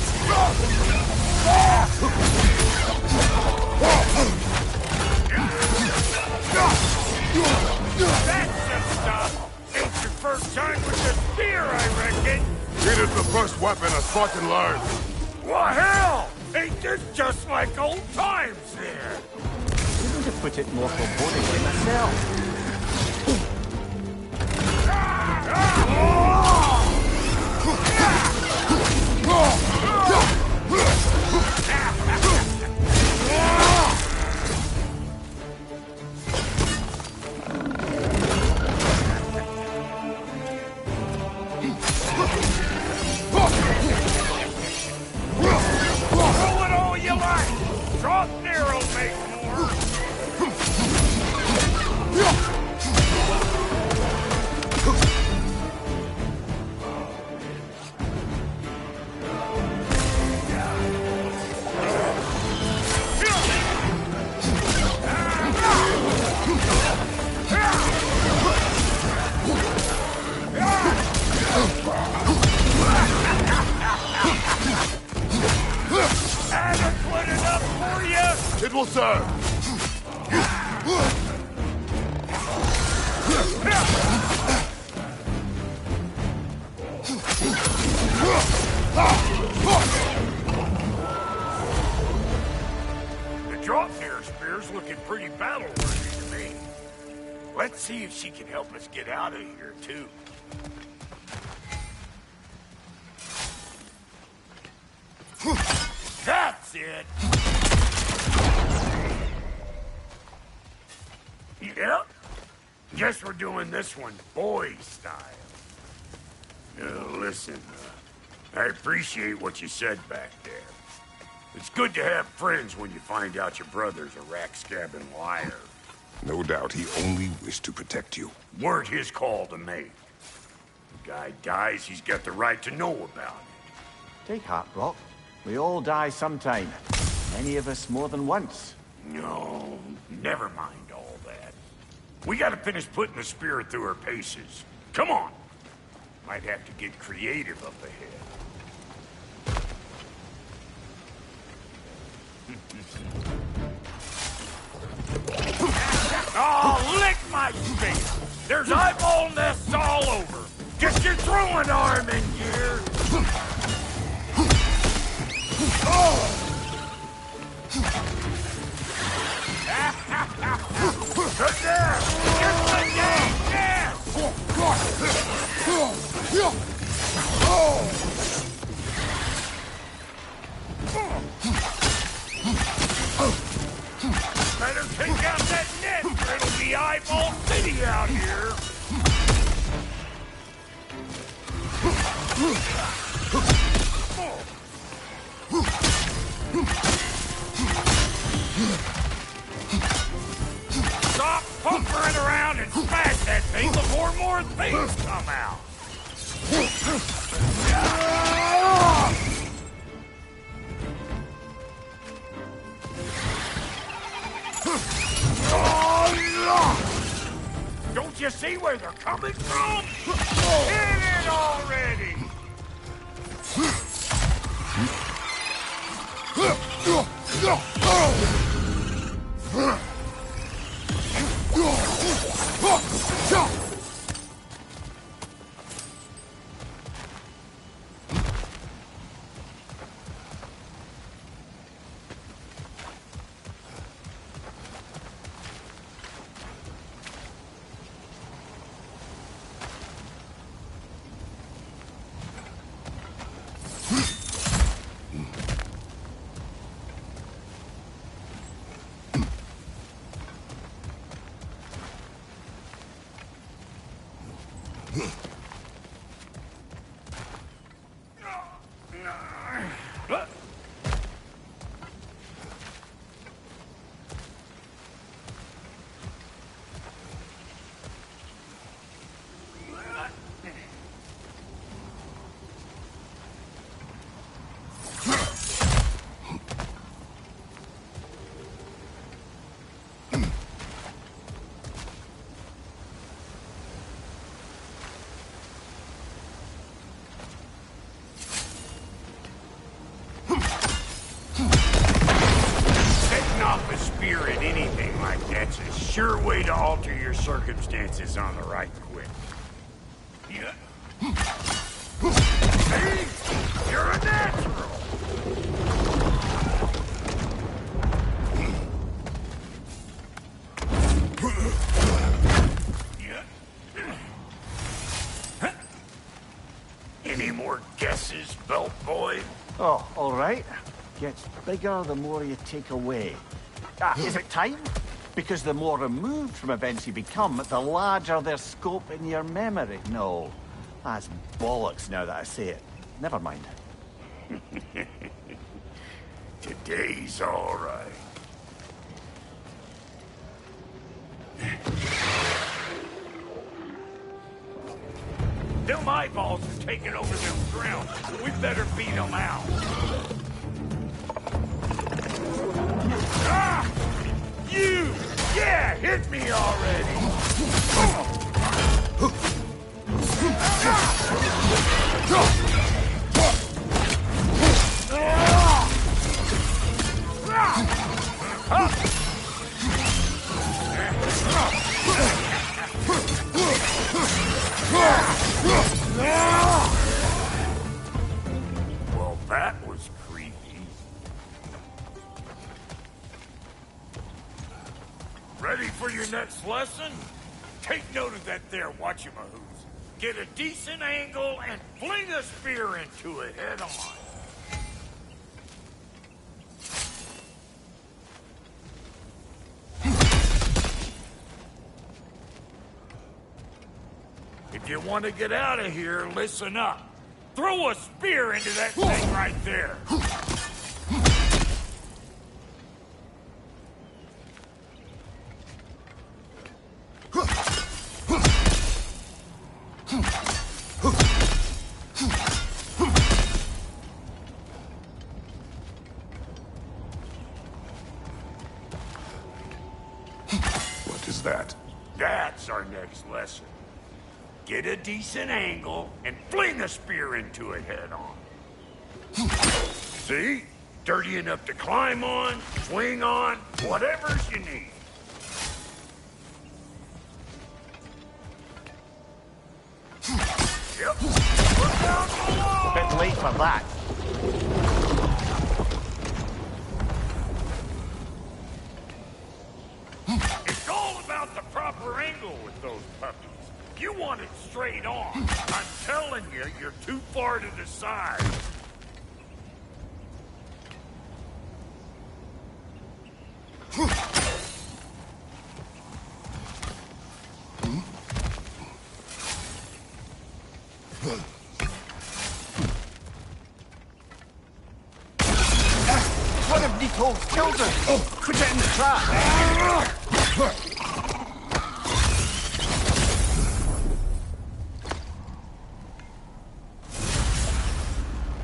That's the stuff! Ain't your first time with the spear, I reckon! It is the first weapon a Spartan learned. Well, hell! Ain't this just like old times there? Couldn't have put it more forebodingly myself. Throw it all you like! Drop near will make more! closer! The drop-near spear's looking pretty battle-worthy to me. Let's see if she can help us get out of here, too. That's it! Yep. Guess we're doing this one boy style. Listen, I appreciate what you said back there. It's good to have friends when you find out your brother's a rack-scabbing liar. No doubt he only wished to protect you. Weren't his call to make. The guy dies, he's got the right to know about it. Take heart, Brock. We all die sometime. Many of us more than once. No, never mind all that. We gotta finish putting the spirit through her paces. Come on! Might have to get creative up ahead. Oh, lick my face! There's eyeball nests all over! Get your throwing arm in here! Good there! Get the game! Yeah! Better take out that net, or it'll be eyeball city out here! Stop pumpering around and smash that thing before more things come out! Don't you see where they're coming from? Hit it already! Sure way to alter your circumstances on the right quick. Yeah. See? You're a natural! Yeah. Any more guesses, belt boy? Oh, all right. Gets bigger the more you take away. Is it time? Because the more removed from events you become, the larger their scope in your memory. No, that's bollocks now that I say it. Never mind. Today's all right. Them eyeballs is taking over them grounds. We better beat them out. Ah! You! Yeah, hit me already! Ready for your next lesson? Take note of that there whatchamahoos. Get a decent angle and fling a spear into it head on. If you want to get out of here, listen up. Throw a spear into that thing right there. What is that? That's our next lesson. Get a decent angle and fling a spear into it head on. See? Dirty enough to climb on, swing on, whatever's you need. Yep. Look down below! Bit late for that. It's all about the proper angle with those puppies. You want it straight on. I'm telling you, you're too far to the side. One of Nicole's children! Oh, put it in the trap!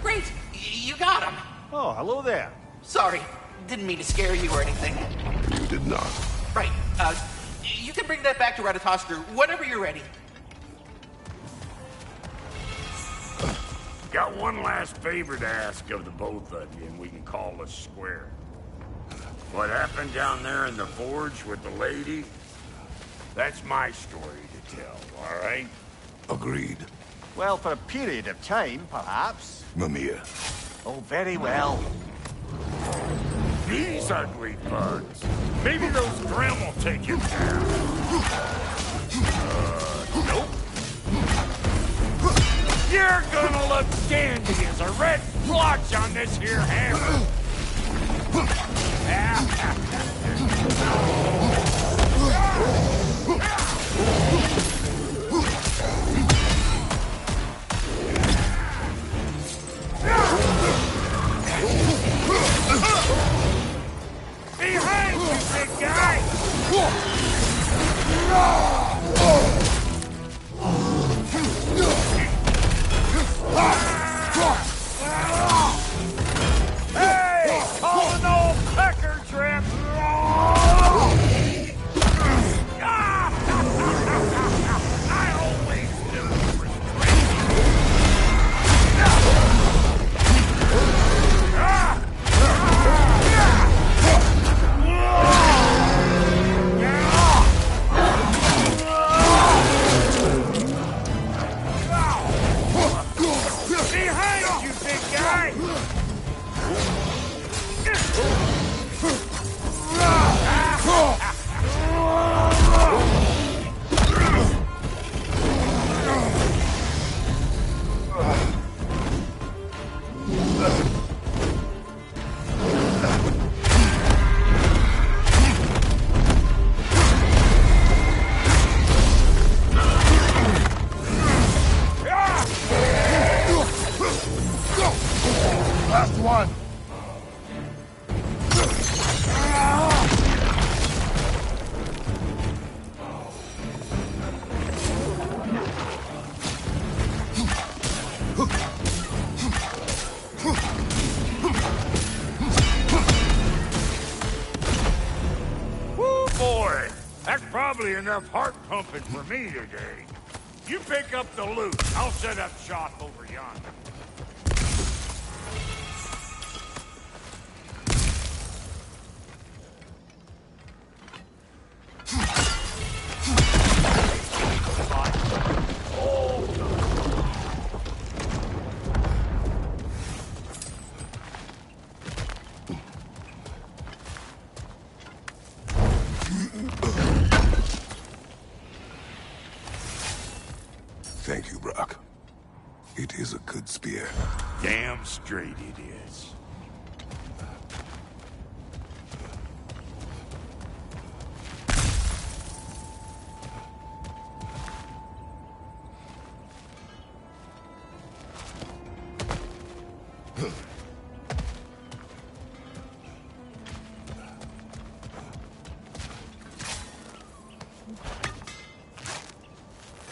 Great! You got him! Oh, hello there. Sorry, didn't mean to scare you or anything. You did not. Right, you can bring that back to Ratatoskr whenever you're ready. Got one last favor to ask of the both of you, and we can call us square. What happened down there in the forge with the lady? That's my story to tell, all right? Agreed. Well, for a period of time, perhaps. Mimir. Oh, very well. These ugly bugs. Maybe those Grim will take him down. Nope. You're gonna look dandy as a red blotch on this here hammer. Behind you, big guy! Hey! Call an old pecker trip! I always knew it was behind you, big guy! Last one! Woo, boy! That's probably enough heart pumping for me today. You pick up the loot. I'll set up shop over yonder. It is a good spear. Damn straight it is.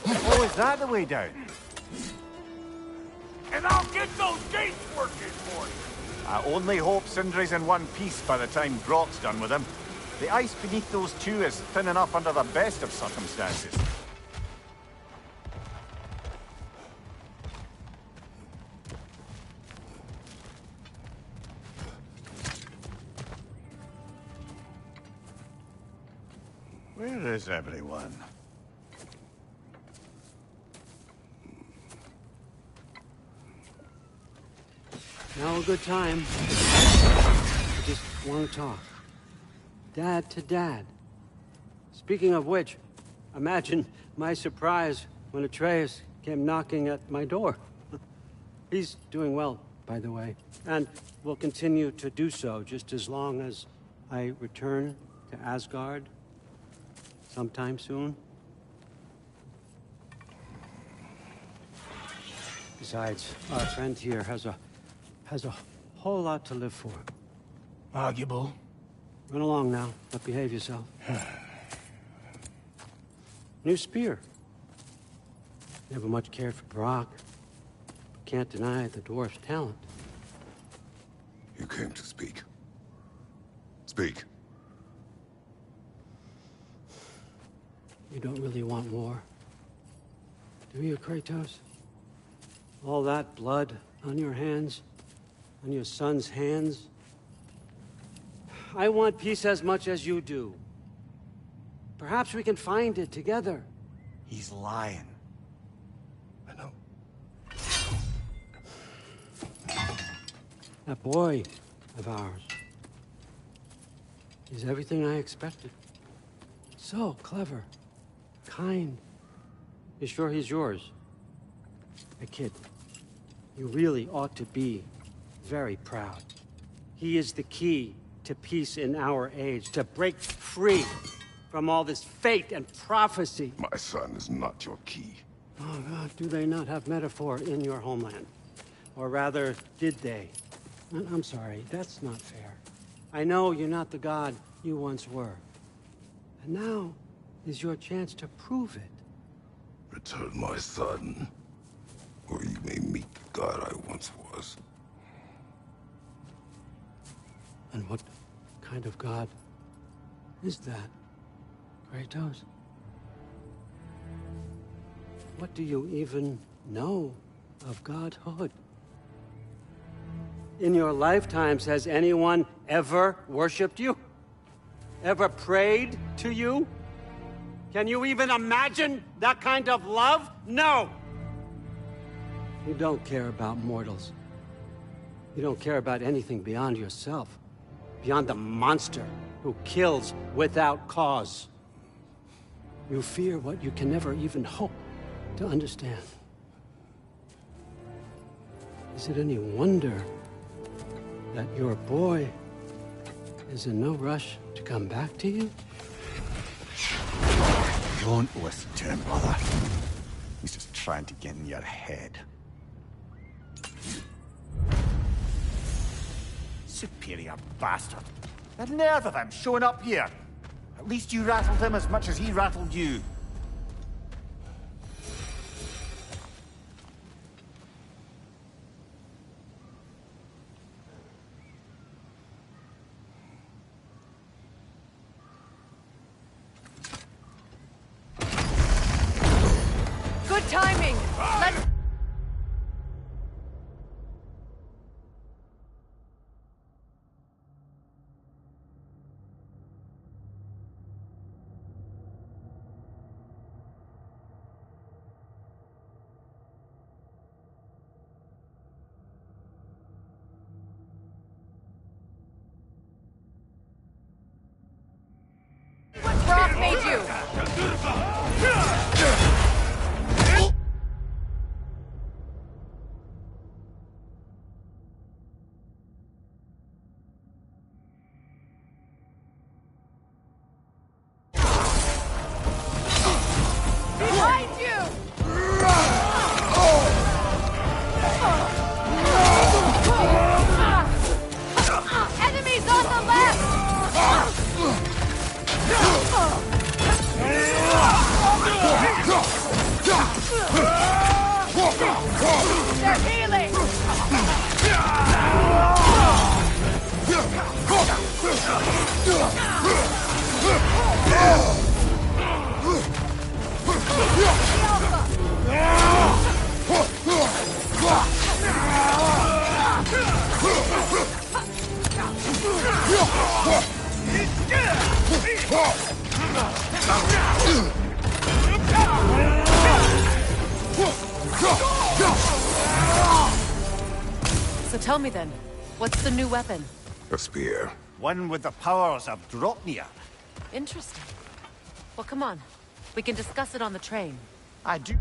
Oh, is that the way down? And I'll get those gates working for you. I only hope Sindri's in one piece by the time Brock's done with him. The ice beneath those two is thin enough under the best of circumstances. Where is everyone? Now a good time. I just want to talk. Dad to Dad. Speaking of which, imagine my surprise when Atreus came knocking at my door. He's doing well, by the way, and will continue to do so just as long as I return to Asgard sometime soon. Besides, our friend here has a whole lot to live for. Arguable. Run along now, but behave yourself. New spear. Never much cared for Brock. Can't deny the dwarf's talent. You came to speak. Speak. You don't really want war, do you, Kratos? All that blood on your hands, on your son's hands. I want peace as much as you do. Perhaps we can find it together. He's lying. I know. That boy of ours. He's everything I expected. So clever, kind. You sure he's yours? A kid. You really ought to be very proud. He is the key to peace in our age, to break free from all this fate and prophecy. My son is not your key. Oh, God, do they not have metaphor in your homeland? Or rather, did they? I'm sorry, that's not fair. I know you're not the god you once were. And now is your chance to prove it. Return my son, or you may meet the god I once was. And what kind of god is that, Kratos? What do you even know of godhood? In your lifetimes, has anyone ever worshipped you? Ever prayed to you? Can you even imagine that kind of love? No! You don't care about mortals. You don't care about anything beyond yourself. Beyond the monster who kills without cause. You fear what you can never even hope to understand. Is it any wonder that your boy is in no rush to come back to you? Don't listen to him, brother. He's just trying to get in your head. Superior bastard. The nerve of him showing up here. At least you rattled him as much as he rattled you. Good timing! Let's... What Brock made you? They're healing! So tell me then, what's the new weapon? A spear. One with the powers of Dropnir. Interesting. Well, come on. We can discuss it on the train. I do...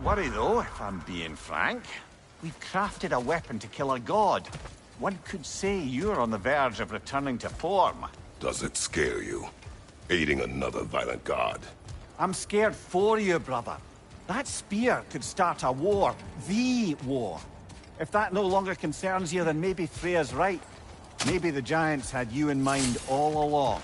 Worry though, if I'm being frank. We've crafted a weapon to kill a god. One could say you're on the verge of returning to form. Does it scare you? Aiding another violent god? I'm scared for you, brother. That spear could start a war. The war. If that no longer concerns you, then maybe Freya's right. Maybe the Giants had you in mind all along.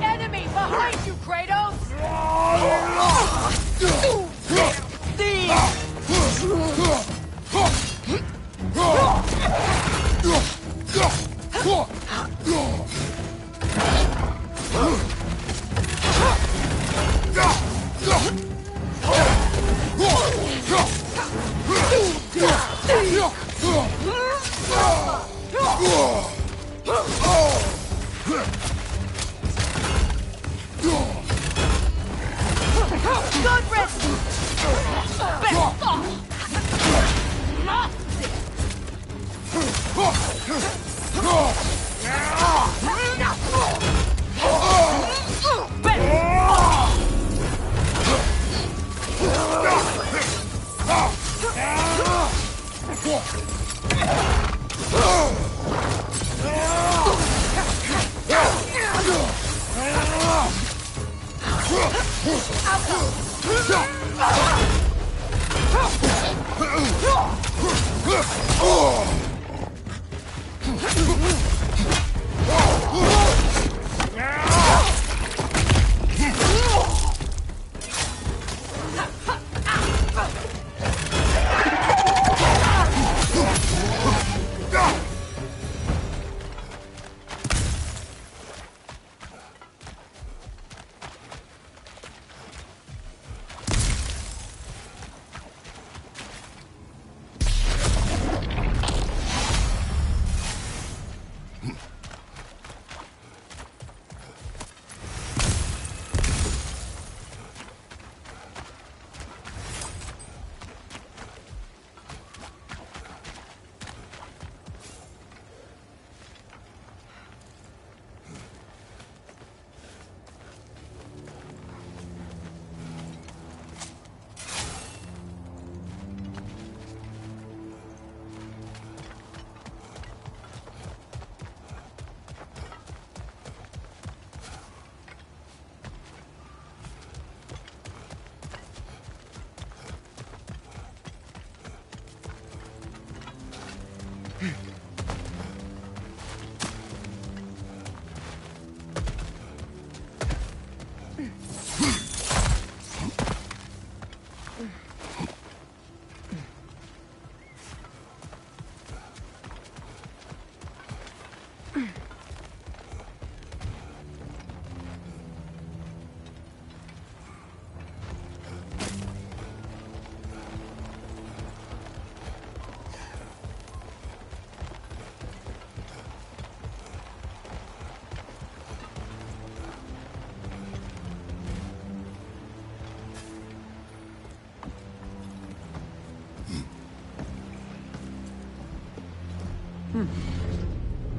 Enemy behind you, Kratos! Good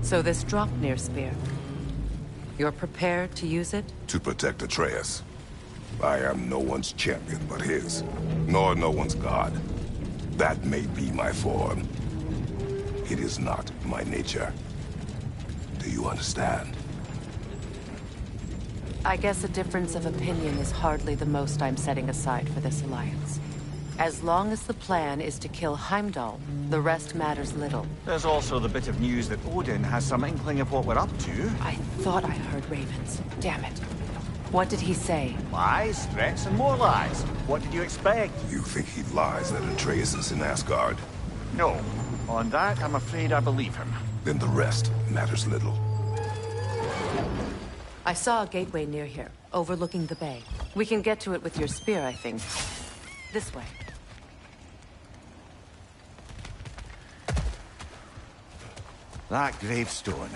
So this Draupnir spear. You're prepared to use it? To protect Atreus. I am no one's champion but his, nor no one's god. That may be my form. It is not my nature. Do you understand? I guess a difference of opinion is hardly the most I'm setting aside for this alliance. As long as the plan is to kill Heimdall, the rest matters little. There's also the bit of news that Odin has some inkling of what we're up to. I thought I heard ravens. Damn it. What did he say? Lies, threats, and more lies. What did you expect? You think he lies that Atreus is in Asgard? No. On that, I'm afraid I believe him. Then the rest matters little. I saw a gateway near here, overlooking the bay. We can get to it with your spear, I think. This way. That gravestone.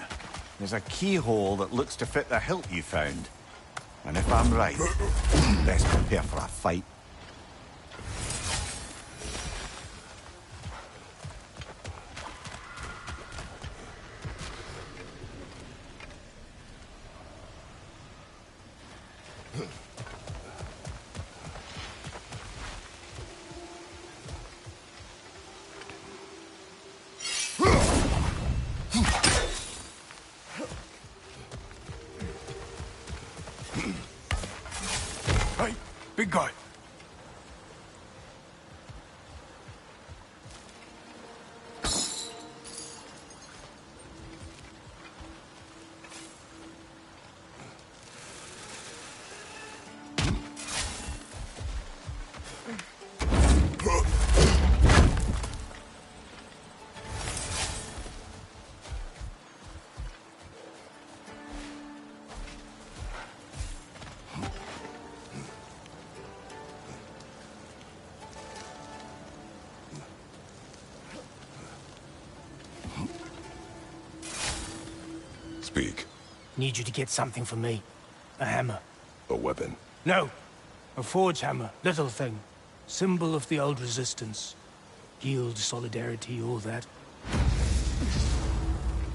There's a keyhole that looks to fit the hilt you found. And if I'm right, best prepare for a fight. Hey, big guy. Speak. Need you to get something for me. A hammer. A weapon. No. A forge hammer. Little thing. Symbol of the old resistance. Guild, solidarity, all that.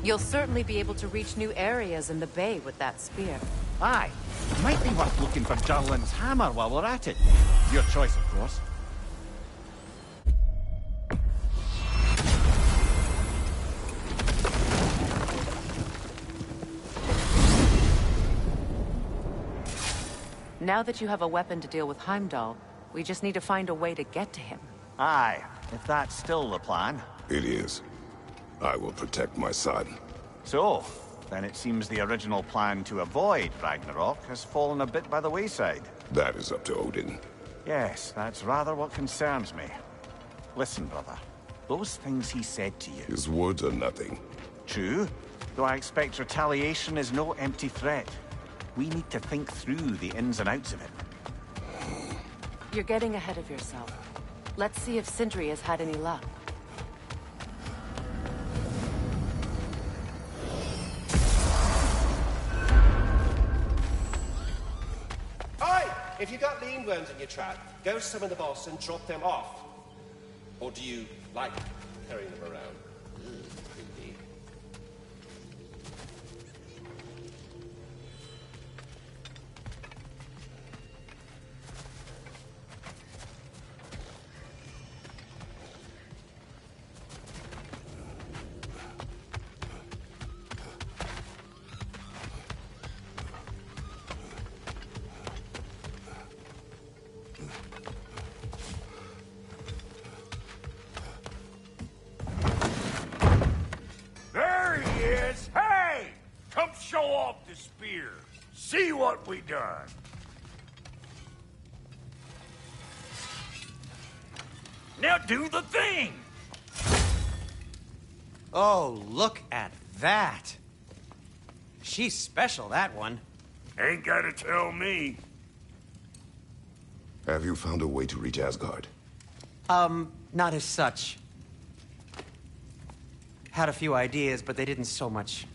You'll certainly be able to reach new areas in the bay with that spear. Aye. Might be worth looking for Durlin's hammer while we're at it. Your choice, of course. Now that you have a weapon to deal with Heimdall, we just need to find a way to get to him. Aye, if that's still the plan. It is. I will protect my son. So, then it seems the original plan to avoid Ragnarok has fallen a bit by the wayside. That is up to Odin. Yes, that's rather what concerns me. Listen, brother. Those things he said to you... His words are nothing. True, though I expect retaliation is no empty threat. We need to think through the ins and outs of it. You're getting ahead of yourself. Let's see if Sindri has had any luck. Aye! If you got lean worms in your trap, go summon the boss and drop them off. Or do you like carrying them around? Creepy. There he is! Hey! Come show off the spear. See what we done. Now do the thing! Oh, look at that. She's special, that one. Ain't gotta tell me. Have you found a way to reach Asgard? Not as such. Had a few ideas, but they didn't so much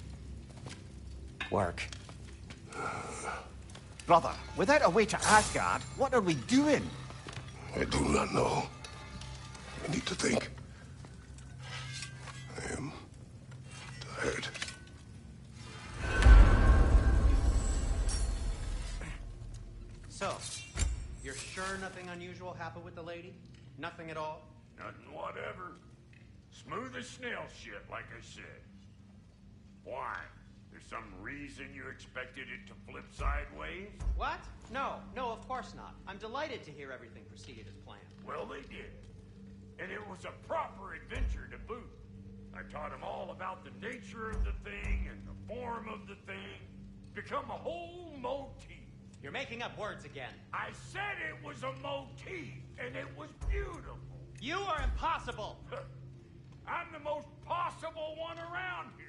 work. Brother, without a way to Asgard, what are we doing? I do not know. I need to think. I am heard. So, you're sure nothing unusual happened with the lady? Nothing at all? Nothing whatever. Smooth as snail shit, like I said. Why? There's some reason you expected it to flip sideways? What? No, of course not. I'm delighted to hear everything proceeded as planned. Well, they did. And it was a proper adventure to boot. I taught them all about the nature of the thing and the form of the thing. Become a whole motif. You're making up words again. I said it was a motif, and it was beautiful. You are impossible. I'm the most possible one around here.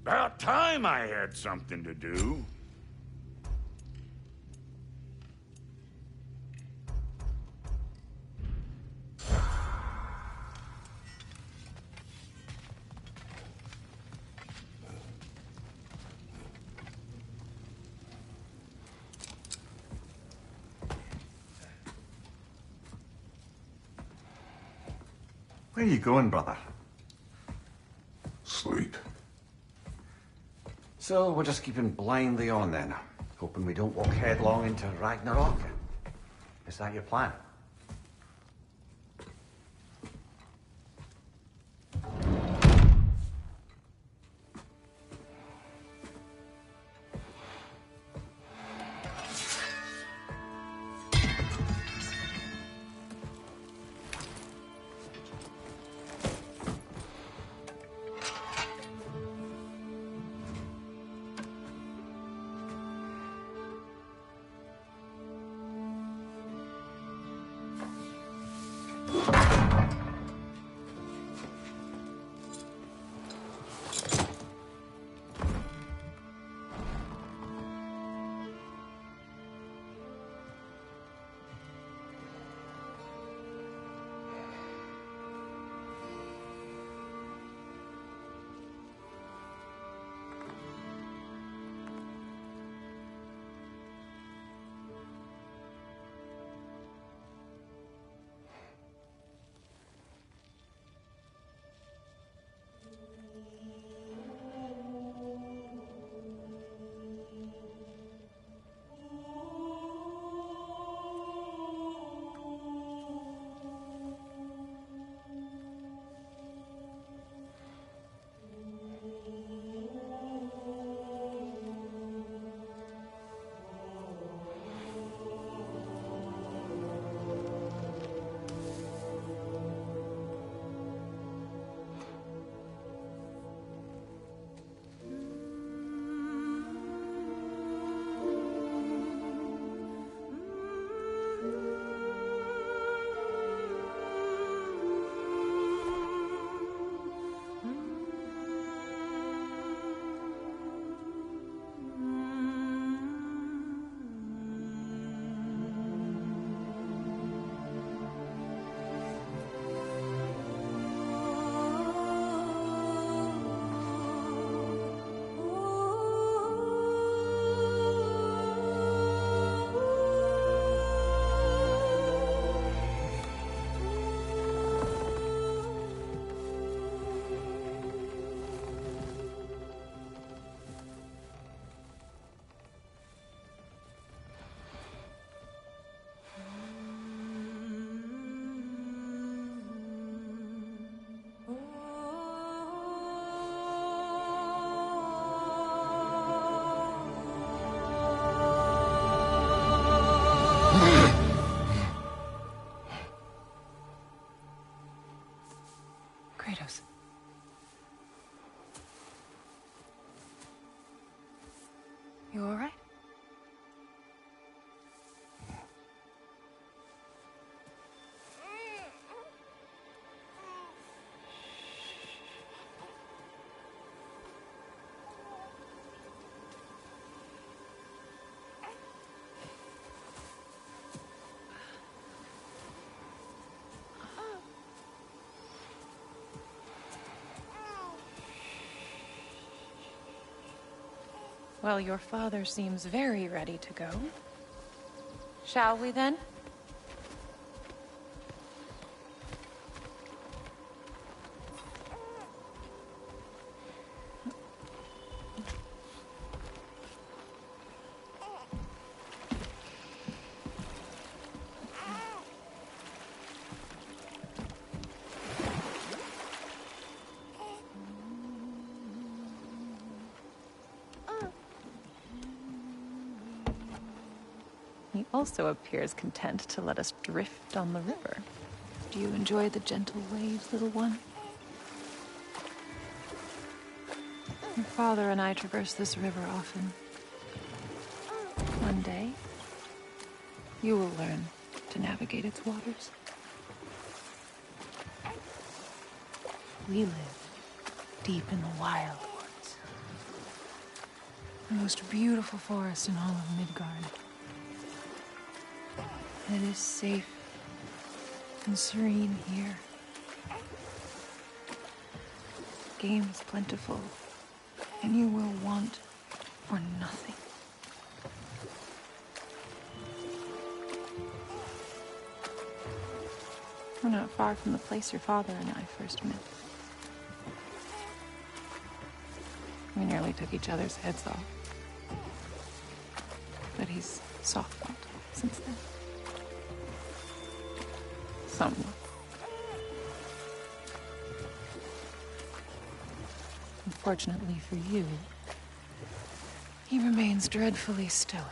About time I had something to do. Where are you going, brother? Sleep. So we're just keeping blindly on then, hoping we don't walk headlong into Ragnarok. Is that your plan? Well, your father seems very ready to go. Shall we then? He also appears content to let us drift on the river. Do you enjoy the gentle waves, little one? Your father and I traverse this river often. One day, you will learn to navigate its waters. We live deep in the wild woods. The most beautiful forest in all of Midgard. It is safe and serene here. Game is plentiful, and you will want for nothing. We're not far from the place your father and I first met. We nearly took each other's heads off. But he's softened since then. Somewhat. Unfortunately for you, he remains dreadfully stoic.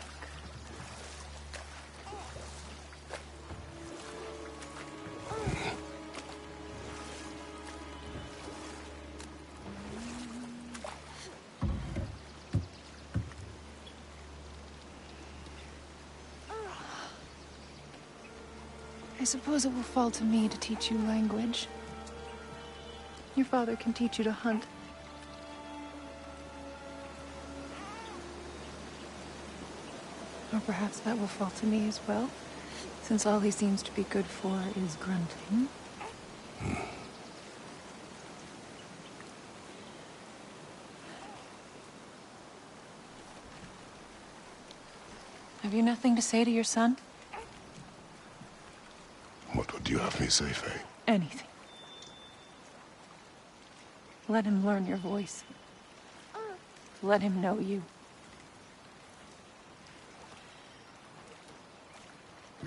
I suppose it will fall to me to teach you language. Your father can teach you to hunt. Or perhaps that will fall to me as well, since all he seems to be good for is grunting. Have you nothing to say to your son? What would you have me say, Faye? Anything. Let him learn your voice. Let him know you.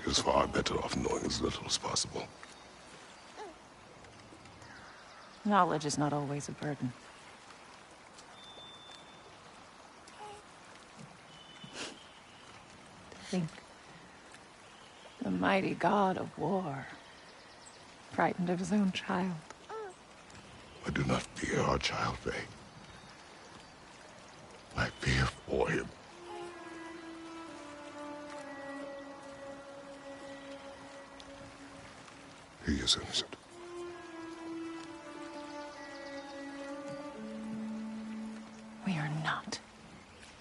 He is far better off knowing as little as possible. Knowledge is not always a burden. To think the mighty god of war, frightened of his own child. I do not fear our child, Faye. I fear for him. He is innocent. We are not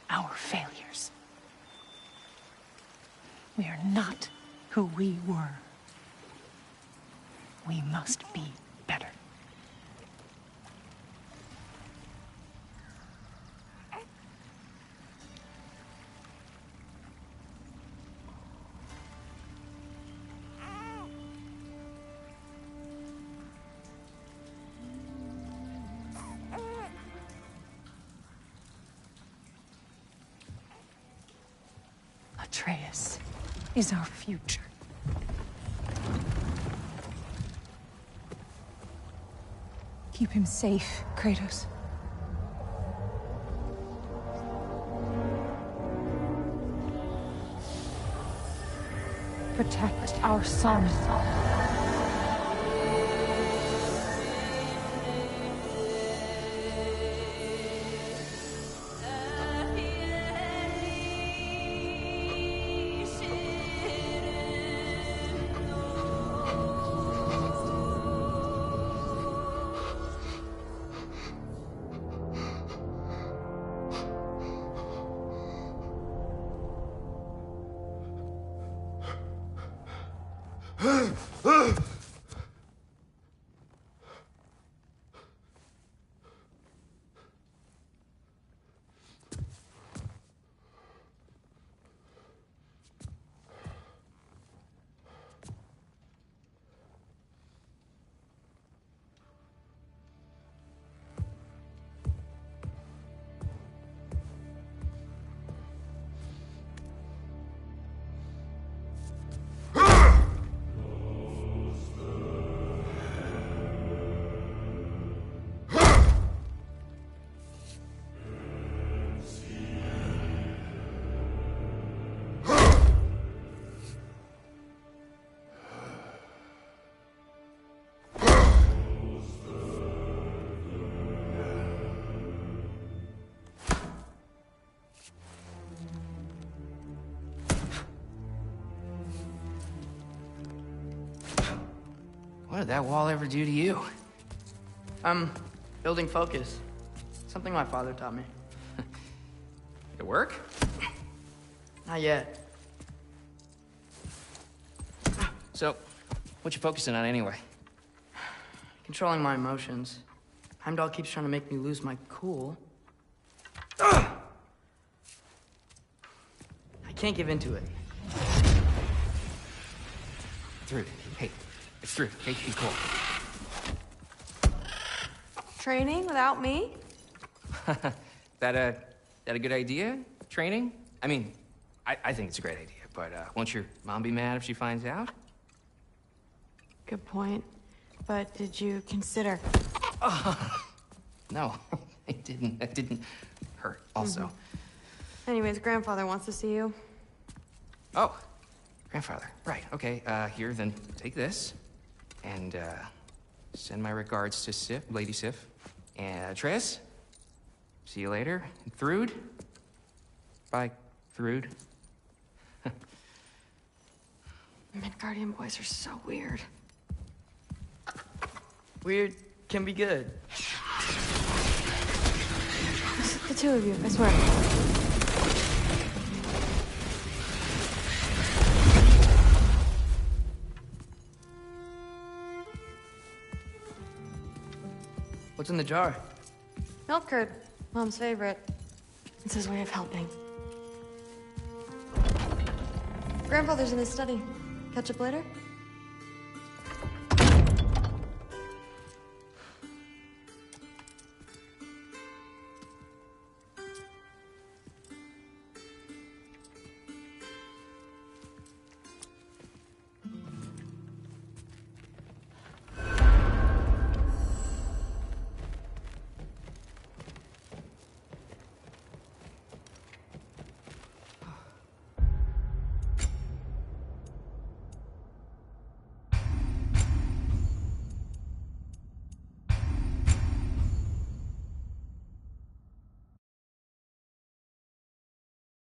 our failures. We are not who we were. We must be better. Atreus is our future. Keep him safe, Kratos. Protect our son. What did that wall ever do to you? I'm building focus. Something my father taught me. It work? Not yet. So, what you focusing on anyway? Controlling my emotions. Heimdall keeps trying to make me lose my cool. I can't give into it. Thrud, hey, it's Thrud. Hey, be cool. Training without me? That a good idea? Training? I mean, I think it's a great idea, but won't your mom be mad if she finds out? Good point. But did you consider... No, I didn't. That didn't hurt, also. Anyways, grandfather wants to see you. Oh, grandfather. Right, okay. Here, then take this. And, send my regards to Sif, Lady Sif. And, Triss. See you later. And Thrud. Bye, Thrud. Midgardian boys are so weird. Weird can be good. Just the two of you, I swear. What's in the jar? Milk curd, Mom's favorite. It's his way of helping. Grandfather's in his study. Catch up later?